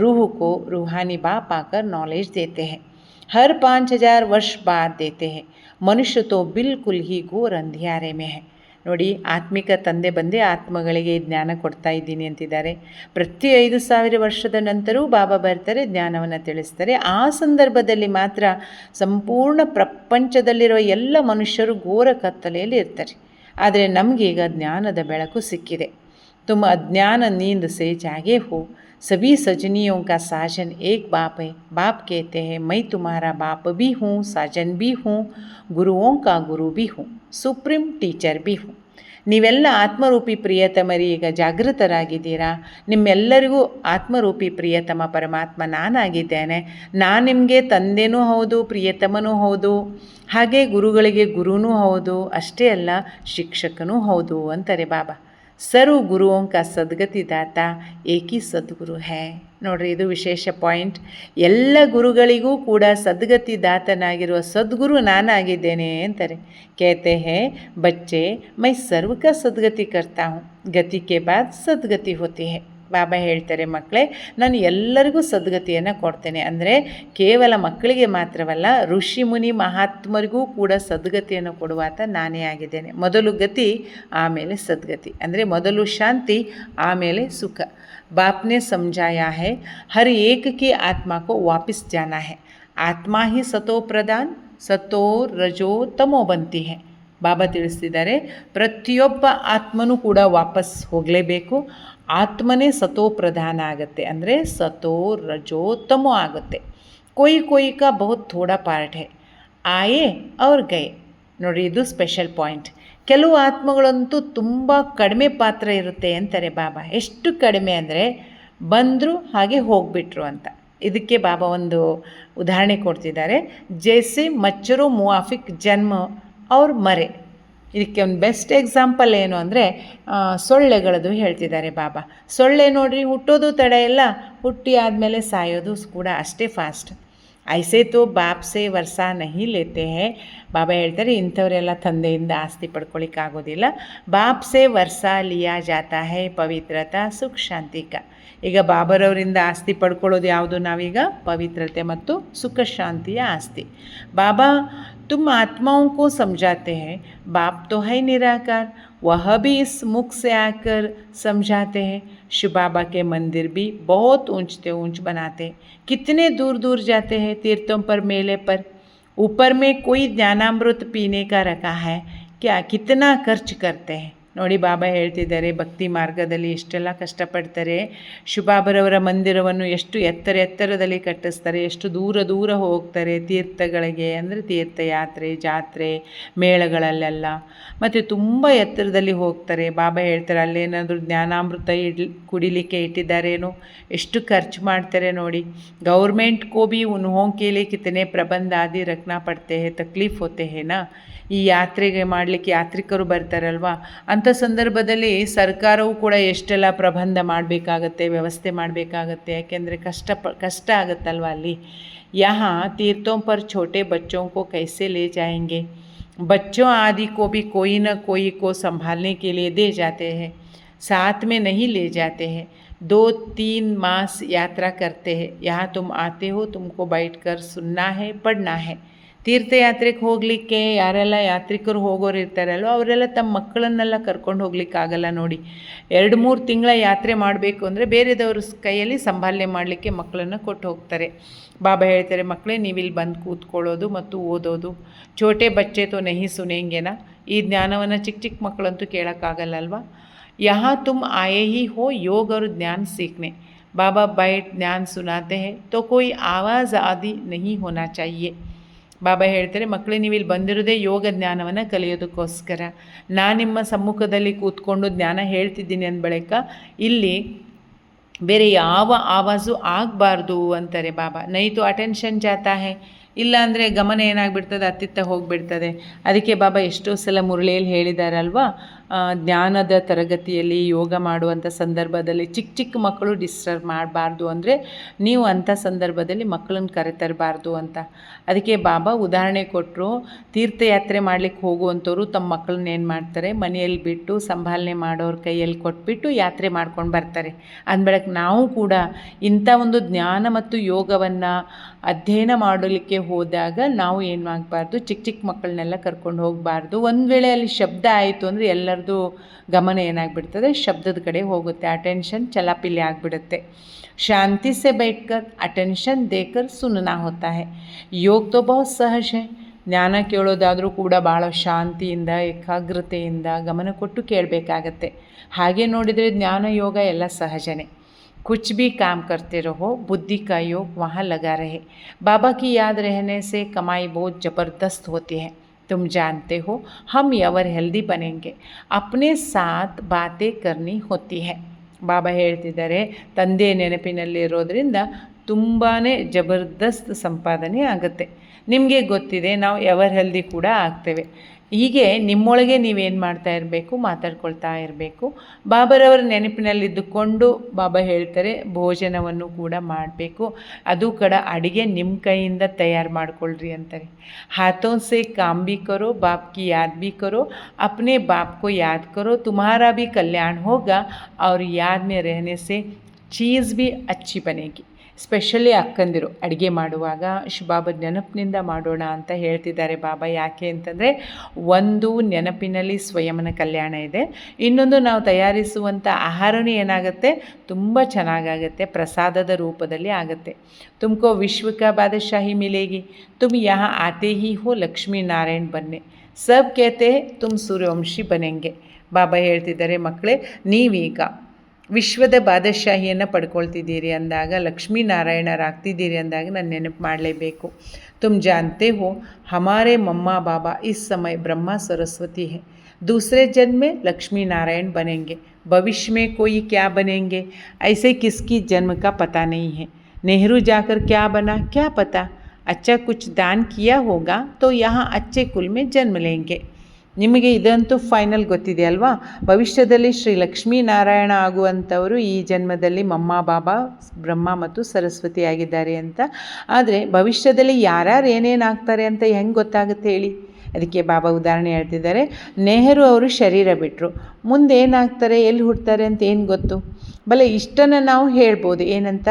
रूह को रूहानी बाप आकर नॉलेज देते हैं. हर 5000 वर्ष बाद देते हैं. मनुष्य तो बिल्कुल ही घोर अंधियारे में है. ನೋಡಿ, ಆತ್ಮಿಕ ತಂದೆ ಬಂದೇ ಆತ್ಮಗಳಿಗೆ ಜ್ಞಾನ ಕೊಡ್ತಾ ಇದ್ದೀನಿ ಅಂತಿದ್ದಾರೆ. ಪ್ರತಿ 5000 ವರ್ಷದ ನಂತರವೂ ಬಾಬಾ ಬರ್ತಾರೆ, ಜ್ಞಾನವನ್ನು ತಿಳಿಸ್ತಾರೆ. ಆ ಸಂದರ್ಭದಲ್ಲಿ ಮಾತ್ರ ಸಂಪೂರ್ಣ ಪ್ರಪಂಚದಲ್ಲಿರೋ ಎಲ್ಲ ಮನುಷ್ಯರು ಘೋರ ಕತ್ತಲೆಯಲ್ಲಿ ಇರ್ತಾರೆ. ಆದರೆ ನಮಗೀಗ ಜ್ಞಾನದ ಬೆಳಕು ಸಿಕ್ಕಿದೆ. तुम अज्ञान नींद से जागे हो. सभी सजनियों का साजन एक बाप है. बाप कहते हैं मैं तुम्हारा बाप भी हूँ, साजन भी हूँ, गुरुओं का गुरु भी हूँ, सुप्रीम टीचर भी हूँ. ನೀವೆಲ್ಲ ಆತ್ಮರೂಪಿ ಪ್ರಿಯತಮರಿ ಈಗ ಜಾಗೃತರಾಗಿದ್ದೀರಾ. ನಿಮ್ಮೆಲ್ಲರಿಗೂ ಆತ್ಮರೂಪಿ ಪ್ರಿಯತಮ ಪರಮಾತ್ಮ ನಾನಾಗಿದ್ದೇನೆ. ನಾನು ನಿಮಗೆ ತಂದೆನೂ ಹೌದು, ಪ್ರಿಯತಮನೂ ಹೌದು, ಹಾಗೆ ಗುರುಗಳಿಗೆ ಗುರುನೂ ಹೌದು, ಅಷ್ಟೇ ಅಲ್ಲ ಶಿಕ್ಷಕನೂ ಹೌದು ಅಂತಾರೆ ಬಾಬಾ. ಸರ್ವ ಗುರುओं का ಸದ್ಗತಿ ದಾತ ಏಕಿ ಸದ್ಗುರು ಹೈ. ನೋಡ್ರಿ, ಇದು ವಿಶೇಷ ಪಾಯಿಂಟ್. ಎಲ್ಲ ಗುರುಗಳಿಗೂ ಕೂಡ ಸದ್ಗತಿ ದಾತನಾಗಿರುವ ಸದ್ಗುರು ನಾನಾಗಿದ್ದೇನೆ ಅಂತಾರೆ. कहते हैं बच्चे मैं सर्व का सद्गति करता हूँ, गति के बाद सद्गति होती है. ಬಾಬಾ ಹೇಳ್ತಾರೆ, ಮಕ್ಕಳೇ ನಾನು ಎಲ್ಲರಿಗೂ ಸದ್ಗತಿಯನ್ನು ಕೊಡ್ತೇನೆ. ಅಂದರೆ ಕೇವಲ ಮಕ್ಕಳಿಗೆ ಮಾತ್ರವಲ್ಲ, ಋಷಿ ಮುನಿ ಮಹಾತ್ಮರಿಗೂ ಕೂಡ ಸದ್ಗತಿಯನ್ನು ಕೊಡುವಾತ ನಾನೇ ಆಗಿದ್ದೇನೆ. ಮೊದಲು ಗತಿ, ಆಮೇಲೆ ಸದ್ಗತಿ. ಅಂದರೆ ಮೊದಲು ಶಾಂತಿ, ಆಮೇಲೆ ಸುಖ. ಬಾಪ್ನೆ ಸಮझाया है हर एक की आत्मा को वापस जाना है. आत्मा ही सतो प्रधान, सतो रजो तमो बनती है. ಬಾಬಾ ತಿಳಿಸ್ತಿದ್ದಾರೆ, ಪ್ರತಿಯೊಬ್ಬ ಆತ್ಮನೂ ಕೂಡ ವಾಪಸ್ ಹೋಗಲೇಬೇಕು. ಆತ್ಮನೇ ಸತೋ ಪ್ರಧಾನ ಆಗುತ್ತೆ, ಅಂದರೆ ಸತೋ ರಜೋ ತಮೋ ಆಗುತ್ತೆ. कोई का बहुत थोड़ा पार्ट है, आए और गए. ನೋಡಿ, ಇದು ಸ್ಪೆಷಲ್ ಪಾಯಿಂಟ್. ಕೆಲವು ಆತ್ಮಗಳಂತೂ ತುಂಬ ಕಡಿಮೆ ಪಾತ್ರ ಇರುತ್ತೆ ಅಂತಾರೆ ಬಾಬಾ. ಎಷ್ಟು ಕಡಿಮೆ ಅಂದರೆ ಬಂದರು ಹಾಗೆ ಹೋಗಿಬಿಟ್ರು ಅಂತ. ಇದಕ್ಕೆ ಬಾಬಾ ಒಂದು ಉದಾಹರಣೆ ಕೊಡ್ತಿದ್ದಾರೆ. ಜೈಸೆ ಮಚ್ಚರು ಮುವಾಫಿಕ್ ಜನ್ಮ ಅವ್ರ ಮರೆ. ಇದಕ್ಕೆ ಒಂದು ಬೆಸ್ಟ್ ಎಕ್ಸಾಂಪಲ್ ಏನು ಅಂದರೆ ಸೊಳ್ಳೆಗಳದು ಹೇಳ್ತಿದ್ದಾರೆ ಬಾಬಾ. ಸೊಳ್ಳೆ ನೋಡ್ರಿ, ಹುಟ್ಟೋದು ತಡ ಇಲ್ಲ, ಹುಟ್ಟಿ ಆದಮೇಲೆ ಸಾಯೋದು ಕೂಡ ಅಷ್ಟೇ ಫಾಸ್ಟ್. ಐಸೆ ತೋ ಬಾಪ್ ಸೆ ವರ್ಷ ನಹಿ ಲೇತೆ ಹೇ. ಬಾಬಾ ಹೇಳ್ತಾರೆ, ಇಂಥವರೆಲ್ಲ ತಂದೆಯಿಂದ ಆಸ್ತಿ ಪಡ್ಕೊಳ್ಳಿಕ್ಕಾಗೋದಿಲ್ಲ. ಬಾಪ್ ಸೆ ವರ್ಷ ಲಿಯಾ ಜಾತಾ ಹೇ ಪವಿತ್ರತಾ ಸುಖ ಶಾಂತಿಕ. ಈಗ ಬಾಬರವರಿಂದ ಆಸ್ತಿ ಪಡ್ಕೊಳ್ಳೋದು ಯಾವುದು ನಾವೀಗ? ಪವಿತ್ರತೆ ಮತ್ತು ಸುಖ ಶಾಂತಿಯ ಆಸ್ತಿ. ಬಾಬಾ तुम आत्माओं को समझाते हैं, बाप तो है निराकार, वह भी इस मुख से आकर समझाते हैं. शिव बाबा के मंदिर भी बहुत ऊंचते ऊंच बनाते हैं. कितने दूर दूर जाते हैं तीर्थों पर, मेले पर. ऊपर में कोई ज्ञानामृत पीने का रखा है क्या? कितना खर्च करते हैं. ನೋಡಿ, ಬಾಬಾ ಹೇಳ್ತಿದ್ದಾರೆ, ಭಕ್ತಿ ಮಾರ್ಗದಲ್ಲಿ ಎಷ್ಟೆಲ್ಲ ಕಷ್ಟಪಡ್ತಾರೆ. ಶಿವಬಾಬರವರ ಮಂದಿರವನ್ನು ಎಷ್ಟು ಎತ್ತರದಲ್ಲಿ ಕಟ್ಟಿಸ್ತಾರೆ, ಎಷ್ಟು ದೂರ ಹೋಗ್ತಾರೆ ತೀರ್ಥಗಳಿಗೆ, ಅಂದರೆ ತೀರ್ಥಯಾತ್ರೆ, ಜಾತ್ರೆ, ಮೇಳಗಳಲ್ಲೆಲ್ಲ. ಮತ್ತು ತುಂಬ ಎತ್ತರದಲ್ಲಿ ಹೋಗ್ತಾರೆ. ಬಾಬಾ ಹೇಳ್ತಾರೆ, ಅಲ್ಲೇನಾದರೂ ಜ್ಞಾನಾಮೃತ ಕುಡಿಲಿಕ್ಕೆ ಇಟ್ಟಿದ್ದಾರೇನೋ, ಎಷ್ಟು ಖರ್ಚು ಮಾಡ್ತಾರೆ ನೋಡಿ. ಗೌರ್ಮೆಂಟ್ ಕೋ ಭಿ ಉನ್ಹೋं के लिए कितने प्रबंध आदि रखना पड़ते हैं, तकलीफ होते हैं ना. ಈ ಯಾತ್ರೆಗೆ ಮಾಡಲಿಕ್ಕೆ ಯಾತ್ರಿಕರು ಬರ್ತಾರಲ್ವ, ಅಂಥ ಸಂದರ್ಭದಲ್ಲಿ ಸರ್ಕಾರವು ಕೂಡ ಎಷ್ಟೆಲ್ಲ ಪ್ರಬಂಧ ಮಾಡಬೇಕಾಗತ್ತೆ, ವ್ಯವಸ್ಥೆ ಮಾಡಬೇಕಾಗತ್ತೆ. ಯಾಕೆಂದರೆ ಕಷ್ಟ ಆಗುತ್ತಲ್ವ ಅಲ್ಲಿ. यहाँ तीर्थों पर छोटे बच्चों को कैसे ले जाएंगे. बच्चों आदि को भी कोई न कोई को संभालने के लिए दे जाते हैं, साथ में नहीं ले जाते हैं. 2-3 मास यात्रा करते हैं. यहाँ तुम आते हो, तुमको बैठकर सुनना है, पढ़ना है. ತೀರ್ಥಯಾತ್ರೆಗೆ ಹೋಗಲಿಕ್ಕೆ ಯಾರೆಲ್ಲ ಯಾತ್ರಿಕರು ಹೋಗೋರು ಇರ್ತಾರಲ್ವ, ಅವರೆಲ್ಲ ತಮ್ಮ ಮಕ್ಕಳನ್ನೆಲ್ಲ ಕರ್ಕೊಂಡು ಹೋಗ್ಲಿಕ್ಕಾಗಲ್ಲ ನೋಡಿ. 2-3 ತಿಂಗಳ ಯಾತ್ರೆ ಮಾಡಬೇಕು ಅಂದರೆ ಬೇರೆದವ್ರ ಕೈಯಲ್ಲಿ ಸಂಭಾಲನೆ ಮಾಡಲಿಕ್ಕೆ ಮಕ್ಕಳನ್ನು ಕೊಟ್ಟು ಹೋಗ್ತಾರೆ. ಬಾಬಾ ಹೇಳ್ತಾರೆ, ಮಕ್ಕಳೇ ನೀವಿಲ್ಲಿ ಬಂದು ಕೂತ್ಕೊಳ್ಳೋದು ಮತ್ತು ಓದೋದು. ಛೋಟೆ ಬಚ್ಚೆ ತೋ ನಹಿ ಸುನೇಂಗೆನಾ. ಈ ಜ್ಞಾನವನ್ನು ಚಿಕ್ಕ ಮಕ್ಕಳಂತೂ ಕೇಳೋಕ್ಕಾಗಲ್ಲಲ್ವ. ಯಹಾ ತುಮ್ ಆಯೇ ಹಿ ಹೋ ಯೋಗ और ज्ञान सीखने. बाबा बैठ ज्ञान सुनाते हैं तो कोई आवाज़ आदि नहीं होना चाहिए. ಬಾಬಾ ಹೇಳ್ತಾರೆ, ಮಕ್ಕಳೇ ನೀವು ಇಲ್ಲಿ ಬಂದಿರೋದೇ ಯೋಗ ಜ್ಞಾನವನ್ನು ಕಲಿಯೋದಕ್ಕೋಸ್ಕರ. ನಾನು ನಿಮ್ಮ ಸಮ್ಮುಖದಲ್ಲಿ ಕೂತ್ಕೊಂಡು ಜ್ಞಾನ ಹೇಳ್ತಿದ್ದೀನಿ ಅಂದ ಬಳಿಕ ಇಲ್ಲಿ ಬೇರೆ ಯಾವ ಆವಾಜು ಆಗಬಾರ್ದು ಅಂತಾರೆ ಬಾಬಾ. ನೈತು ಅಟೆನ್ಷನ್ ಜಾತಾ ಹೇ, ಇಲ್ಲ ಅಂದರೆ ಗಮನ ಏನಾಗ್ಬಿಡ್ತದೆ, ಅತ್ತಿತ್ತ ಹೋಗಿಬಿಡ್ತದೆ. ಅದಕ್ಕೆ ಬಾಬಾ ಎಷ್ಟೋ ಸಲ ಮುರಳಿಯಲ್ಲಿ ಹೇಳಿದಾರಲ್ವ, ಜ್ಞಾನದ ತರಗತಿಯಲ್ಲಿ ಯೋಗ ಮಾಡುವಂಥ ಸಂದರ್ಭದಲ್ಲಿ ಚಿಕ್ಕ ಮಕ್ಕಳು ಡಿಸ್ಟರ್ಬ್ ಮಾಡಬಾರ್ದು, ಅಂದರೆ ನೀವು ಅಂಥ ಸಂದರ್ಭದಲ್ಲಿ ಮಕ್ಕಳನ್ನ ಕರೆತರಬಾರ್ದು ಅಂತ. ಅದಕ್ಕೆ ಬಾಬಾ ಉದಾಹರಣೆ ಕೊಟ್ಟರು. ತೀರ್ಥಯಾತ್ರೆ ಮಾಡಲಿಕ್ಕೆ ಹೋಗುವಂಥವ್ರು ತಮ್ಮ ಮಕ್ಕಳನ್ನ ಏನು ಮಾಡ್ತಾರೆ, ಮನೆಯಲ್ಲಿ ಬಿಟ್ಟು ಸಂಭಾಲನೆ ಮಾಡೋರ ಕೈಯಲ್ಲಿ ಕೊಟ್ಬಿಟ್ಟು ಯಾತ್ರೆ ಮಾಡ್ಕೊಂಡು ಬರ್ತಾರೆ. ಅಂದ್ಬಳಕ್ಕೆ ನಾವು ಕೂಡ ಇಂಥ ಒಂದು ಜ್ಞಾನ ಮತ್ತು ಯೋಗವನ್ನು ಅಧ್ಯಯನ ಮಾಡಲಿಕ್ಕೆ ಹೋದಾಗ ನಾವು ಏನು ಆಗಬಾರ್ದು, ಚಿಕ್ಕ ಮಕ್ಕಳನ್ನೆಲ್ಲ ಕರ್ಕೊಂಡು ಹೋಗಬಾರ್ದು. ಒಂದು ವೇಳೆ ಅಲ್ಲಿ ಶಬ್ದ ಆಯಿತು ಅಂದರೆ ಎಲ್ಲರದು ಗಮನ ಏನಾಗ್ಬಿಡ್ತದೆ, ಶಬ್ದದ ಕಡೆ ಹೋಗುತ್ತೆ. ಅಟೆನ್ಷನ್ ಚಲಾಪಿಲಿ ಆಗಿಬಿಡುತ್ತೆ. ಶಾಂತಿ ಸೆ बैठकर अटेंशन देकर सुनना होता है. योग तो बहुत सहज है. ಜ್ಞಾನ ಕೇಳೋದಾದರೂ ಕೂಡ ಭಾಳ ಶಾಂತಿಯಿಂದ, ಏಕಾಗ್ರತೆಯಿಂದ ಗಮನ ಕೊಟ್ಟು ಕೇಳಬೇಕಾಗತ್ತೆ. ಹಾಗೆ ನೋಡಿದರೆ ಜ್ಞಾನ ಯೋಗ ಎಲ್ಲ ಸಹಜನೇ. कुछ भी काम करते रहो, बुद्धि का योग वहाँ लगा रहे. बाबा की याद रहने से कमाई बहुत ज़बरदस्त होती है. तुम जानते हो, हम यवर हेल्दी बनेंगे, अपने साथ बातें करनी होती है. ಬಾಬಾ ಹೇಳ್ತಿದ್ದಾರೆ, ತಂದೆ ನೆನಪಿನಲ್ಲಿರೋದ್ರಿಂದ ತುಂಬಾ ಜಬರ್ದಸ್ತ್ ಸಂಪಾದನೆ ಆಗುತ್ತೆ. ನಿಮಗೆ ಗೊತ್ತಿದೆ, ನಾವು ಎವರ್ ಹೆಲ್ದಿ ಕೂಡ ಆಗ್ತೇವೆ. ಹೀಗೆ ನಿಮ್ಮೊಳಗೆ ನೀವೇನು ಮಾಡ್ತಾ ಇರಬೇಕು, ಮಾತಾಡ್ಕೊಳ್ತಾ ಇರಬೇಕು. ಬಾಬರವರ ನೆನಪಿನಲ್ಲಿದ್ದುಕೊಂಡು ಬಾಬಾ ಹೇಳ್ತಾರೆ, ಭೋಜನವನ್ನು ಕೂಡ ಮಾಡಬೇಕು. ಅದು ಅಡುಗೆ ನಿಮ್ಮ ಕೈಯಿಂದ ತಯಾರು ಮಾಡ್ಕೊಳ್ರಿ ಅಂತಾರೆ. हाथों से काम भी करो, बाप की याद भी करो, अपने बाप को याद करो, तुम्हारा भी कल्याण होगा और याद में रहने से चीज़ भी अच्छी बनेगी. ಸ್ಪೆಷಲಿ ಅಕ್ಕಂದಿರು ಅಡುಗೆ ಮಾಡುವಾಗ ಶಿವಬಾಬಾ ನೆನಪಿನಿಂದ ಮಾಡೋಣ ಅಂತ ಹೇಳ್ತಿದ್ದಾರೆ ಬಾಬಾ. ಯಾಕೆ ಅಂತಂದರೆ, ಒಂದು ನೆನಪಿನಲ್ಲಿ ಸ್ವಯಂನ ಕಲ್ಯಾಣ ಇದೆ, ಇನ್ನೊಂದು ನಾವು ತಯಾರಿಸುವಂಥ ಆಹಾರವೂ ಏನಾಗುತ್ತೆ, ತುಂಬ ಚೆನ್ನಾಗಾಗುತ್ತೆ, ಪ್ರಸಾದದ ರೂಪದಲ್ಲಿ ಆಗುತ್ತೆ. ತುಮಕೋ ವಿಶ್ವ ಕಾ ಬಾದಶಾಹಿ ಮಿಲೇಗಿ, ತುಮ್ ಯಹಾ ಆತೆ ಹಿ ಹೋ ಲಕ್ಷ್ಮೀ ನಾರಾಯಣ್ ಬನ್ನೆ, ಸಬ್ ಕೇತೆ ತುಮ್ ಸೂರ್ಯವಂಶಿ ಬನೆಂಗೆ. ಬಾಬಾ ಹೇಳ್ತಿದ್ದಾರೆ, ಮಕ್ಕಳೇ ನೀವೀಗ ವಿಶ್ವದ ಬಾದಶಾಹಿಯನ್ನು ಪಡ್ಕೊಳ್ತಿದ್ದೀರಿ ಅಂದಾಗ, ಲಕ್ಷ್ಮೀನಾರಾಯಣರಾಗ್ತಿದ್ದೀರಿ ಅಂದಾಗ ನಾನು ನೆನಪು ಮಾಡಲೇಬೇಕು. ತುಮ್ ಜಾನ್ತೆ ಹೋ ಹಮಾರೆ ಮಮ್ಮಾ ಬಾಬಾ ಇಸ್ ಸಮಯ ಬ್ರಹ್ಮ ಸರಸ್ವತಿ ಹೇ. दूसरे जन्म में लक्ष्मी नारायण बनेंगे, भविष्य में कोई क्या बनेंगे ऐसे किसकी जन्म का पता नहीं है। नेहरू जाकर क्या बना क्या पता, अच्छा कुछ दान किया होगा तो यहाँ अच्छे कुल में जन्म लेंगे। ನಿಮಗೆ ಇದಂತೂ ಫೈನಲ್ ಗೊತ್ತಿದೆ ಅಲ್ವಾ, ಭವಿಷ್ಯದಲ್ಲಿ ಶ್ರೀ ಲಕ್ಷ್ಮೀನಾರಾಯಣ ಆಗುವಂಥವರು ಈ ಜನ್ಮದಲ್ಲಿ ಮಮ್ಮ ಬಾಬಾ ಬ್ರಹ್ಮ ಮತ್ತು ಸರಸ್ವತಿ ಆಗಿದ್ದಾರೆ ಅಂತ. ಆದರೆ ಭವಿಷ್ಯದಲ್ಲಿ ಯಾರ್ಯಾರು ಏನೇನು ಆಗ್ತಾರೆ ಅಂತ ಹೆಂಗೆ ಗೊತ್ತಾಗುತ್ತೆ ಹೇಳಿ? ಅದಕ್ಕೆ ಬಾಬಾ ಉದಾಹರಣೆ ಹೇಳ್ತಿದ್ದಾರೆ. ನೆಹರು ಅವರು ಶರೀರ ಬಿಟ್ಟರು, ಮುಂದೆ ಏನಾಗ್ತಾರೆ ಎಲ್ಲಿ ಹುಡ್ತಾರೆ ಅಂತ ಏನು ಗೊತ್ತು? ಬಲೆ ಇಷ್ಟನ್ನು ನಾವು ಹೇಳ್ಬೋದು ಏನಂತ,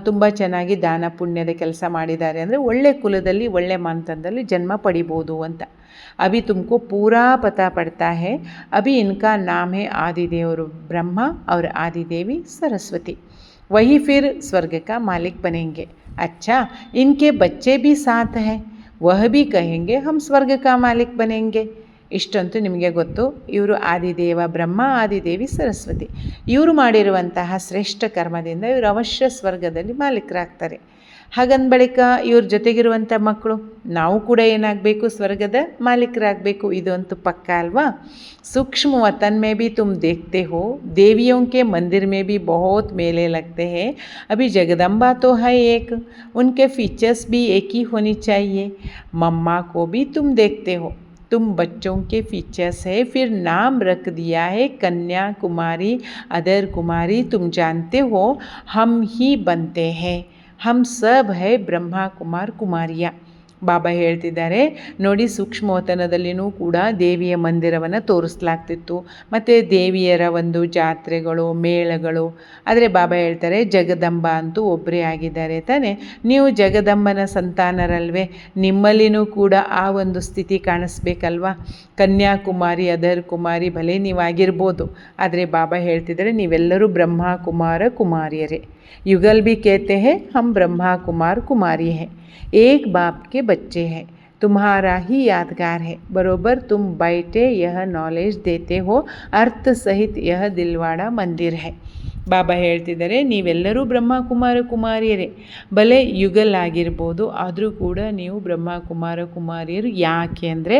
ತುಂಬ ಚೆನ್ನಾಗಿ ದಾನ ಪುಣ್ಯದ ಕೆಲಸ ಮಾಡಿದ್ದಾರೆ ಅಂದರೆ ಒಳ್ಳೆ ಕುಲದಲ್ಲಿ ಒಳ್ಳೆ ಮಂತನದಲ್ಲಿ ಜನ್ಮ ಪಡಿಬೋದು ಅಂತ. अभी तुमको पूरा पता पड़ता है। अभी इनका नाम है आदिदेव ब्रह्मा और आदिदेवी सरस्वती, वही फिर स्वर्ग का मालिक बनेंगे। अच्छा इनके बच्चे भी साथ हैं, वह भी कहेंगे हम स्वर्ग का मालिक बनेंगे। ಇಷ್ಟಂತೂ ನಿಮಗೆ ಗೊತ್ತು. ಇವರು ಆದಿದೇವ ಬ್ರಹ್ಮ, ಆದಿದೇವಿ ಸರಸ್ವತಿ. ಇವರು ಮಾಡಿರುವಂತಹ ಶ್ರೇಷ್ಠ ಕರ್ಮದಿಂದ ಇವರು ಅವಶ್ಯ ಸ್ವರ್ಗದಲ್ಲಿ ಮಾಲೀಕರಾಗ್ತಾರೆ. ಹಾಗಂದ ಬಳಿಕ ಇವ್ರ ಜೊತೆಗಿರುವಂಥ ಮಕ್ಕಳು ನಾವು ಕೂಡ ಏನಾಗಬೇಕು, ಸ್ವರ್ಗದ ಮಾಲೀಕರಾಗಬೇಕು. ಇದು ಅಂತೂ ಪಕ್ಕ ಅಲ್ವಾ. सूक्ष्म वतन में भी तुम देखते हो, देवियों के मंदिर में भी बहुत मेले लगते हैं। अभी जगदम्बा तो है एक, उनके फीचर्स भी एक ही होनी चाहिए। मम्मा को भी तुम देखते हो, तुम बच्चों के फीचर्स है, फिर नाम रख दिया है कन्या कुमारी अदर कुमारी। तुम जानते हो हम ही बनते हैं, हम सब है ब्रह्मा कुमार कुमारिया। ಬಾಬಾ ಹೇಳ್ತಿದ್ದಾರೆ ನೋಡಿ, ಸೂಕ್ಷ್ಮವತನದಲ್ಲಿಯೂ ಕೂಡ ದೇವಿಯ ಮಂದಿರವನ್ನು ತೋರಿಸಲಾಗ್ತಿತ್ತು, ಮತ್ತು ದೇವಿಯರ ಒಂದು ಜಾತ್ರೆಗಳು ಮೇಳಗಳು. ಆದರೆ ಬಾಬಾ ಹೇಳ್ತಾರೆ ಜಗದಂಬ ಅಂತೂ ಒಬ್ಬರೇ ಆಗಿದ್ದಾರೆ ತಾನೆ, ನೀವು ಜಗದಂಬನ ಸಂತಾನರಲ್ವೇ, ನಿಮ್ಮಲ್ಲಿನೂ ಕೂಡ ಆ ಒಂದು ಸ್ಥಿತಿ ಕಾಣಿಸ್ಬೇಕಲ್ವಾ. ಕನ್ಯಾಕುಮಾರಿ ಅದರ್ ಕುಮಾರಿ ಭಲೆ ನೀವಾಗಿರ್ಬೋದು, ಆದರೆ ಬಾಬಾ ಹೇಳ್ತಿದ್ದಾರೆ ನೀವೆಲ್ಲರೂ ಬ್ರಹ್ಮ ಕುಮಾರ ಕುಮಾರಿಯರೇ. युगल भी कहते हैं हम ब्रह्मा कुमार कुमारी हैं, एक बाप के बच्चे हैं, तुम्हारा ही यादगार है। बरोबर तुम बैठे यह नॉलेज देते हो, अर्थ सहित यह दिलवाड़ा मंदिर है। ಬಾಬಾ ಹೇಳ್ತಿದ್ದಾರೆ ನೀವೆಲ್ಲರೂ ಬ್ರಹ್ಮ ಕುಮಾರ ಕುಮಾರಿಯರೇ, ಭಲೆ ಯುಗಲ್ ಆಗಿರ್ಬೋದು, ಆದರೂ ಕೂಡ ನೀವು ಬ್ರಹ್ಮ ಕುಮಾರ ಕುಮಾರಿಯರು. ಯಾಕೆ ಅಂದರೆ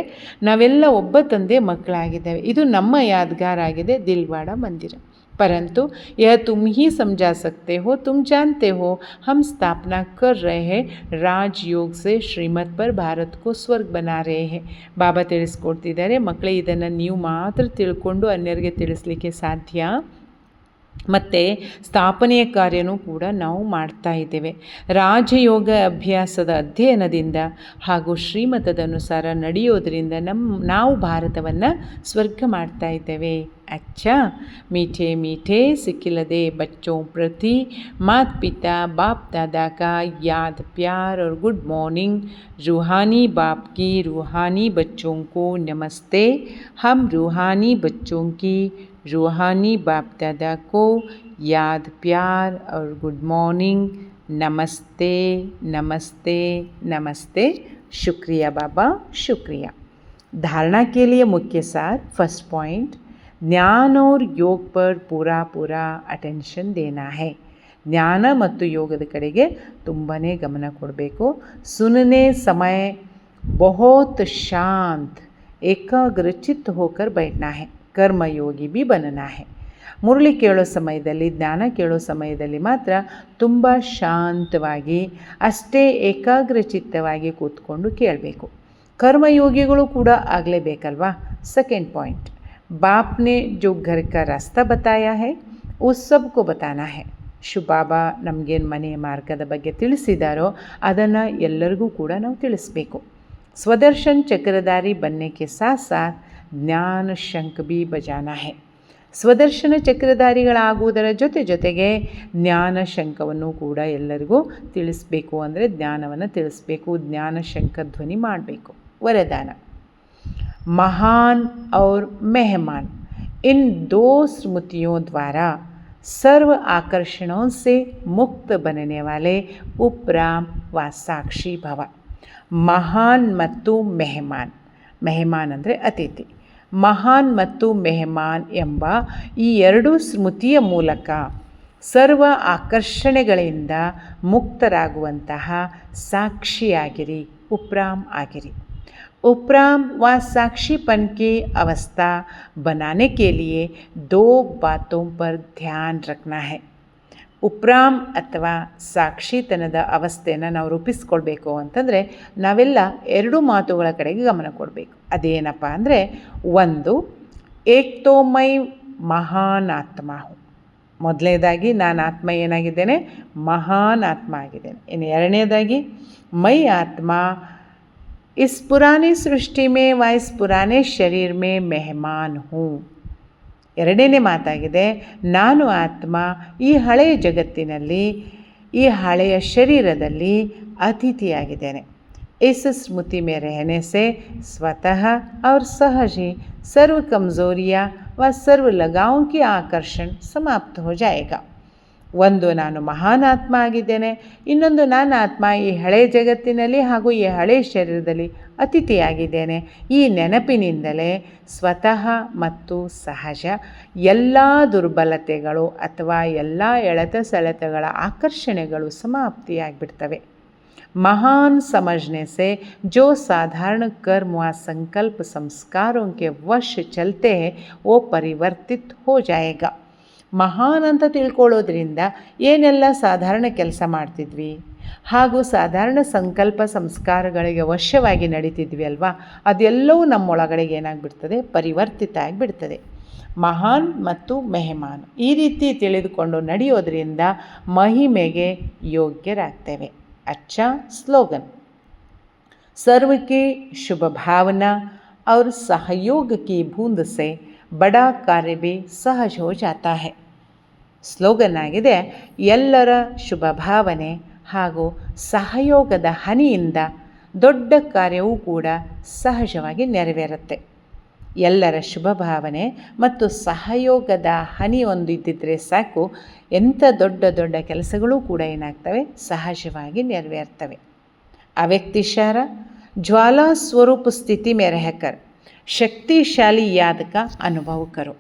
ನಾವೆಲ್ಲ ಒಬ್ಬ ತಂದೆ ಮಕ್ಕಳಾಗಿದ್ದೇವೆ, ಇದು ನಮ್ಮ ಯಾದಗಾರ ಆಗಿದೆ ದಿಲ್ವಾಡ ಮಂದಿರ. परंतु यह तुम ही समझा सकते हो, तुम जानते हो हम स्थापना कर रहे हैं राजयोग से श्रीमत पर भारत को स्वर्ग बना रहे हैं। ಬಾಬಾ ತಿಳಿಸ್ಕೊಡ್ತಿದ್ದಾರೆ, ಮಕ್ಕಳೇ ಇದನ್ನು ನೀವು ಮಾತ್ರ ತಿಳ್ಕೊಂಡು ಅನ್ಯರಿಗೆ ತಿಳಿಸ್ಲಿಕ್ಕೆ ಸಾಧ್ಯ. ಮತ್ತು ಸ್ಥಾಪನೆಯ ಕಾರ್ಯನೂ ಕೂಡ ನಾವು ಮಾಡ್ತಾ ಇದ್ದೇವೆ. ರಾಜಯೋಗ ಅಭ್ಯಾಸದ ಅಧ್ಯಯನದಿಂದ ಹಾಗೂ ಶ್ರೀಮತದ ಅನುಸಾರ ನಡೆಯೋದರಿಂದ ನಾವು ಭಾರತವನ್ನು ಸ್ವರ್ಗ ಮಾಡ್ತಾ ಇದ್ದೇವೆ. अच्छा मीठे मीठे सिखिलदे बच्चों प्रति माता पिता बाप दादा का याद प्यार और गुड मॉर्निंग। रूहानी बाप की रूहानी बच्चों को नमस्ते। हम रूहानी बच्चों की रूहानी बाप दादा को याद प्यार और गुड मॉर्निंग। नमस्ते नमस्ते नमस्ते। शुक्रिया बाबा शुक्रिया। धारणा के लिए मुख्य सार, फर्स्ट पॉइंट, ज्ञान और योग पर पूरा पूरा अटेंशन देना है. ಜ್ಞಾನ ಮತ್ತು ಯೋಗದ ಕಡೆಗೆ ತುಂಬಾ ಗಮನ ಕೊಡಬೇಕು. सुनने समय बहुत शांत एकाग्रचित्त होकर बैठना है, कर्मयोगी भी बनना है. ಮುರಳಿ ಕೇಳೋ ಸಮಯದಲ್ಲಿ, ಜ್ಞಾನ ಕೇಳೋ ಸಮಯದಲ್ಲಿ ಮಾತ್ರ ತುಂಬ ಶಾಂತವಾಗಿ ಅಷ್ಟೇ ಏಕಾಗ್ರಚಿತ್ತವಾಗಿ ಕೂತ್ಕೊಂಡು ಕೇಳಬೇಕು. ಕರ್ಮಯೋಗಿಗಳು ಕೂಡ ಆಗಲೇಬೇಕಲ್ವಾ. ಸೆಕೆಂಡ್ ಪಾಯಿಂಟ್, बाप ने जो घर का रास्ता बताया है उस सब को बताना है. ಶಿವಬಾಬಾ ನಮಗೇನು ಮನೆಯ ಮಾರ್ಗದ ಬಗ್ಗೆ ತಿಳಿಸಿದಾರೋ ಅದನ್ನು ಎಲ್ಲರಿಗೂ ಕೂಡ ನಾವು ತಿಳಿಸ್ಬೇಕು. ಸ್ವದರ್ಶನ್ ಚಕ್ರಧಾರಿ बनने के साथ साथ ಜ್ಞಾನ ಶಂಖ भी बजाना है. ಸ್ವದರ್ಶನ ಚಕ್ರಧಾರಿಗಳಾಗುವುದರ ಜೊತೆಗೆ ಜ್ಞಾನ ಶಂಖವನ್ನು ಕೂಡ ಎಲ್ಲರಿಗೂ ತಿಳಿಸ್ಬೇಕು. ಅಂದರೆ ಜ್ಞಾನವನ್ನು ತಿಳಿಸ್ಬೇಕು, ಜ್ಞಾನ ಶಂಖ ಧ್ವನಿ ಮಾಡಬೇಕು. ವರದಾನ, महान और मेहमान, इन दो स्मृतियों द्वारा सर्व आकर्षणों से मुक्त बनने वाले उपराम व साक्षी भव. महान ಮತ್ತು ಮೆಹಮಾನ್, ಮೆಹಮಾನ್ ಅಂದರೆ ಅತಿಥಿ, ಮಹಾನ್ ಮತ್ತು ಮೆಹಮಾನ್ ಎಂಬ ಈ ಎರಡು ಸ್ಮೃತಿಯ ಮೂಲಕ ಸರ್ವ ಆಕರ್ಷಣೆಗಳಿಂದ ಮುಕ್ತರಾಗುವಂತಹ ಸಾಕ್ಷಿಯಾಗಿರಿ, ಉಪ್ರಾಮ್ ಆಗಿರಿ. उपराम व साक्षीपन की अवस्था बनाने के लिए 2 बातों पर ध्यान रखना है. ಉಪ್ರಾಮ್ ಅಥವಾ ಸಾಕ್ಷಿತನದ ಅವಸ್ಥೆಯನ್ನು ನಾವು ರೂಪಿಸ್ಕೊಳ್ಬೇಕು ಅಂತಂದರೆ ನಾವೆಲ್ಲ 2 ಮಾತುಗಳ ಕಡೆಗೆ ಗಮನ ಕೊಡಬೇಕು. ಅದೇನಪ್ಪ ಅಂದರೆ, ಒಂದು, ಏಕ್ತೋಮೈ ಮಹಾನ್ ಆತ್ಮ ಹೂँ. ಮೊದಲನೇದಾಗಿ ನಾನು ಆತ್ಮ ಏನಾಗಿದ್ದೇನೆ, ಮಹಾನ್ ಆತ್ಮ ಆಗಿದ್ದೇನೆ. ಇನ್ನು ಎರಡನೇದಾಗಿ ಮೈ ಆತ್ಮ इस पुरानी सृष्टि में व इस पुराने शरीर में मेहमान हूँ. ಎರಡನೇ ಮಾತಾಗಿದೆ, ನಾನು ಆತ್ಮ ಈ ಹಳೆಯ ಜಗತ್ತಿನಲ್ಲಿ ಈ ಹಳೆಯ ಶರೀರದಲ್ಲಿ ಅತಿಥಿಯಾಗಿದ್ದೇನೆ. इस स्मृति में रहने से स्वतः और सहज ही सर्व कमज़ोरियाँ व सर्व लगावों की आकर्षण समाप्त हो जाएगा. ಒಂದು, ನಾನು ಮಹಾನ್ ಆತ್ಮ ಆಗಿದ್ದೇನೆ. ಇನ್ನೊಂದು, ನಾನು ಆತ್ಮ ಈ ಹಳೆಯ ಜಗತ್ತಿನಲ್ಲಿ ಹಾಗೂ ಈ ಹಳೆಯ ಶರೀರದಲ್ಲಿ ಅತಿಥಿಯಾಗಿದ್ದೇನೆ. ಈ ನೆನಪಿನಿಂದಲೇ ಸ್ವತಃ ಮತ್ತು ಸಹಜ ಎಲ್ಲ ದುರ್ಬಲತೆಗಳು ಅಥವಾ ಎಲ್ಲ ಎಳೆತ ಸೆಳೆತಗಳ ಆಕರ್ಷಣೆಗಳು ಸಮಾಪ್ತಿಯಾಗಿಬಿಡ್ತವೆ. महान समझने से जो साधारण कर्म व संकल्प संस्कारों के वश चलते हैं वो परिवर्तित हो जाएगा. ಮಹಾನ್ ಅಂತ ತಿಳ್ಕೊಳ್ಳೋದ್ರಿಂದ ಏನೆಲ್ಲ ಸಾಧಾರಣ ಕೆಲಸ ಮಾಡ್ತಿದ್ವಿ ಹಾಗೂ ಸಾಧಾರಣ ಸಂಕಲ್ಪ ಸಂಸ್ಕಾರಗಳಿಗೆ ವಶವಾಗಿ ನಡೀತಿದ್ವಿ ಅಲ್ವಾ, ಅದೆಲ್ಲವೂ ನಮ್ಮೊಳಗಡೆಗೆ ಏನಾಗ್ಬಿಡ್ತದೆ, ಪರಿವರ್ತಿತ ಆಗಿಬಿಡ್ತದೆ. ಮಹಾನ್ ಮತ್ತು ಮೆಹಮಾನ್ ಈ ರೀತಿ ತಿಳಿದುಕೊಂಡು ನಡೆಯೋದ್ರಿಂದ ಮಹಿಮೆಗೆ ಯೋಗ್ಯರಾಗ್ತೇವೆ. अच्छा स्लोगन, सर्व की शुभ भावना और सहयोग की बूंद से बड़ा कार्य भी सहज हो जाता है. ಸ್ಲೋಗನ್ ಆಗಿದೆ, ಎಲ್ಲರ ಶುಭ ಭಾವನೆ ಹಾಗೂ ಸಹಯೋಗದ ಹನಿಯಿಂದ ದೊಡ್ಡ ಕಾರ್ಯವೂ ಕೂಡ ಸಹಜವಾಗಿ ನೆರವೇರುತ್ತೆ. ಎಲ್ಲರ ಶುಭ ಭಾವನೆ ಮತ್ತು ಸಹಯೋಗದ ಹನಿ ಒಂದು ಇದ್ದಿದ್ದರೆ ಸಾಕು, ಎಂಥ ದೊಡ್ಡ ದೊಡ್ಡ ಕೆಲಸಗಳೂ ಕೂಡ ಏನಾಗ್ತವೆ, ಸಹಜವಾಗಿ ನೆರವೇರ್ತವೆ. ಅವ್ಯಕ್ತ ಇಶಾರಾ, ಜ್ವಾಲಾ ಸ್ವರೂಪ ಸ್ಥಿತಿ में रहकर ಶಕ್ತಿಶಾಲಿ ಯಾದ್ का ಅನುಭವ ಕರೋ.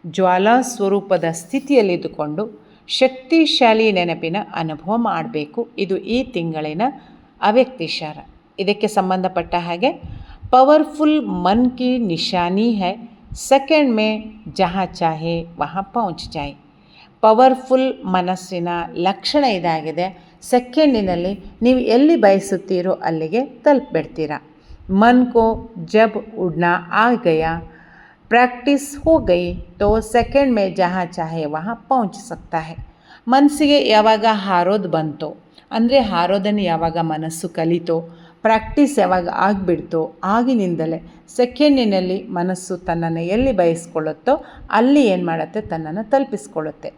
ಜ್ವಾಲಾ ಸ್ವರೂಪದ ಸ್ಥಿತಿಯಲ್ಲಿದ್ದುಕೊಂಡು ಶಕ್ತಿಶಾಲಿ ನೆನಪಿನ ಅನುಭವ ಮಾಡಬೇಕು. ಇದು ಈ ತಿಂಗಳಿನ ಅವ್ಯಕ್ತ ಇಶಾರಾ. ಇದಕ್ಕೆ ಸಂಬಂಧಪಟ್ಟ ಹಾಗೆ पावरफुल मन की निशानी है, सेकंड में जहाँ चाहे वहाँ पहुँच जाए. ಪವರ್ಫುಲ್ ಮನಸ್ಸಿನ ಲಕ್ಷಣ ಇದಾಗಿದೆ. ಸೆಕೆಂಡಿನಲ್ಲಿ ನೀವು ಎಲ್ಲಿ ಬಯಸುತ್ತೀರೋ ಅಲ್ಲಿಗೆ ತಲುಪಿಬಿಡ್ತೀರ. मन को जब उड़ना आ गया, प्रैक्टिस हो गई तो सेकंड में जहाँ चाहे वहाँ पहुँच सकता है. ಮನಸ್ಸಿಗೆ ಯಾವಾಗ ಹಾರೋದು ಬಂತೋ, ಅಂದರೆ ಹಾರೋದನ್ನು ಯಾವಾಗ ಮನಸ್ಸು ಕಲಿತೋ, ಪ್ರಾಕ್ಟೀಸ್ ಯಾವಾಗ ಆಗಿಬಿಡ್ತೋ, ಆಗಿನಿಂದಲೇ ಸೆಕೆಂಡಿನಲ್ಲಿ ಮನಸ್ಸು ತನ್ನನ್ನು ಎಲ್ಲಿ ಬಯಸ್ಕೊಳ್ಳುತ್ತೋ ಅಲ್ಲಿ ಏನು ಮಾಡುತ್ತೆ, ತನ್ನನ್ನು ತಲುಪಿಸ್ಕೊಳ್ಳುತ್ತೆ.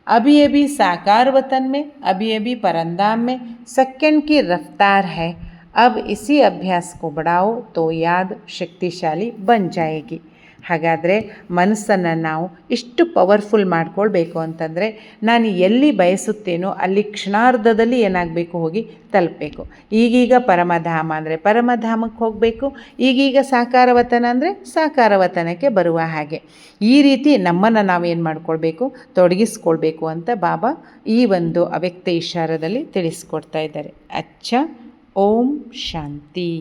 अभी अभी साकार वतन में, अभी अभी परंदाम में सेकंड की रफ्तार है. अब इसी अभ्यास को बढ़ाओ तो याद शक्तिशाली बन जाएगी. ಹಾಗಾದರೆ ಮನಸ್ಸನ್ನು ನಾವು ಇಷ್ಟು ಪವರ್ಫುಲ್ ಮಾಡ್ಕೊಳ್ಬೇಕು ಅಂತಂದರೆ, ನಾನು ಎಲ್ಲಿ ಬಯಸುತ್ತೇನೋ ಅಲ್ಲಿ ಕ್ಷಣಾರ್ಧದಲ್ಲಿ ಏನಾಗಬೇಕು, ಹೋಗಿ ತಲುಪಬೇಕು. ಈಗೀಗ ಪರಮಧಾಮ ಅಂದರೆ ಪರಮಧಾಮಕ್ಕೆ ಹೋಗಬೇಕು, ಈಗೀಗ ಸಾಕಾರವತನ ಅಂದರೆ ಸಾಕಾರವತನಕ್ಕೆ ಬರುವ ಹಾಗೆ ಈ ರೀತಿ ನಮ್ಮನ್ನು ನಾವೇನು ಮಾಡ್ಕೊಳ್ಬೇಕು, ತೊಡಗಿಸ್ಕೊಳ್ಬೇಕು ಅಂತ ಬಾಬಾ ಈ ಒಂದು ಅವ್ಯಕ್ತ ಇಶಾರದಲ್ಲಿ ತಿಳಿಸ್ಕೊಡ್ತಾ ಇದ್ದಾರೆ. ಅಚ್ಚ, ಓಂ ಶಾಂತಿ.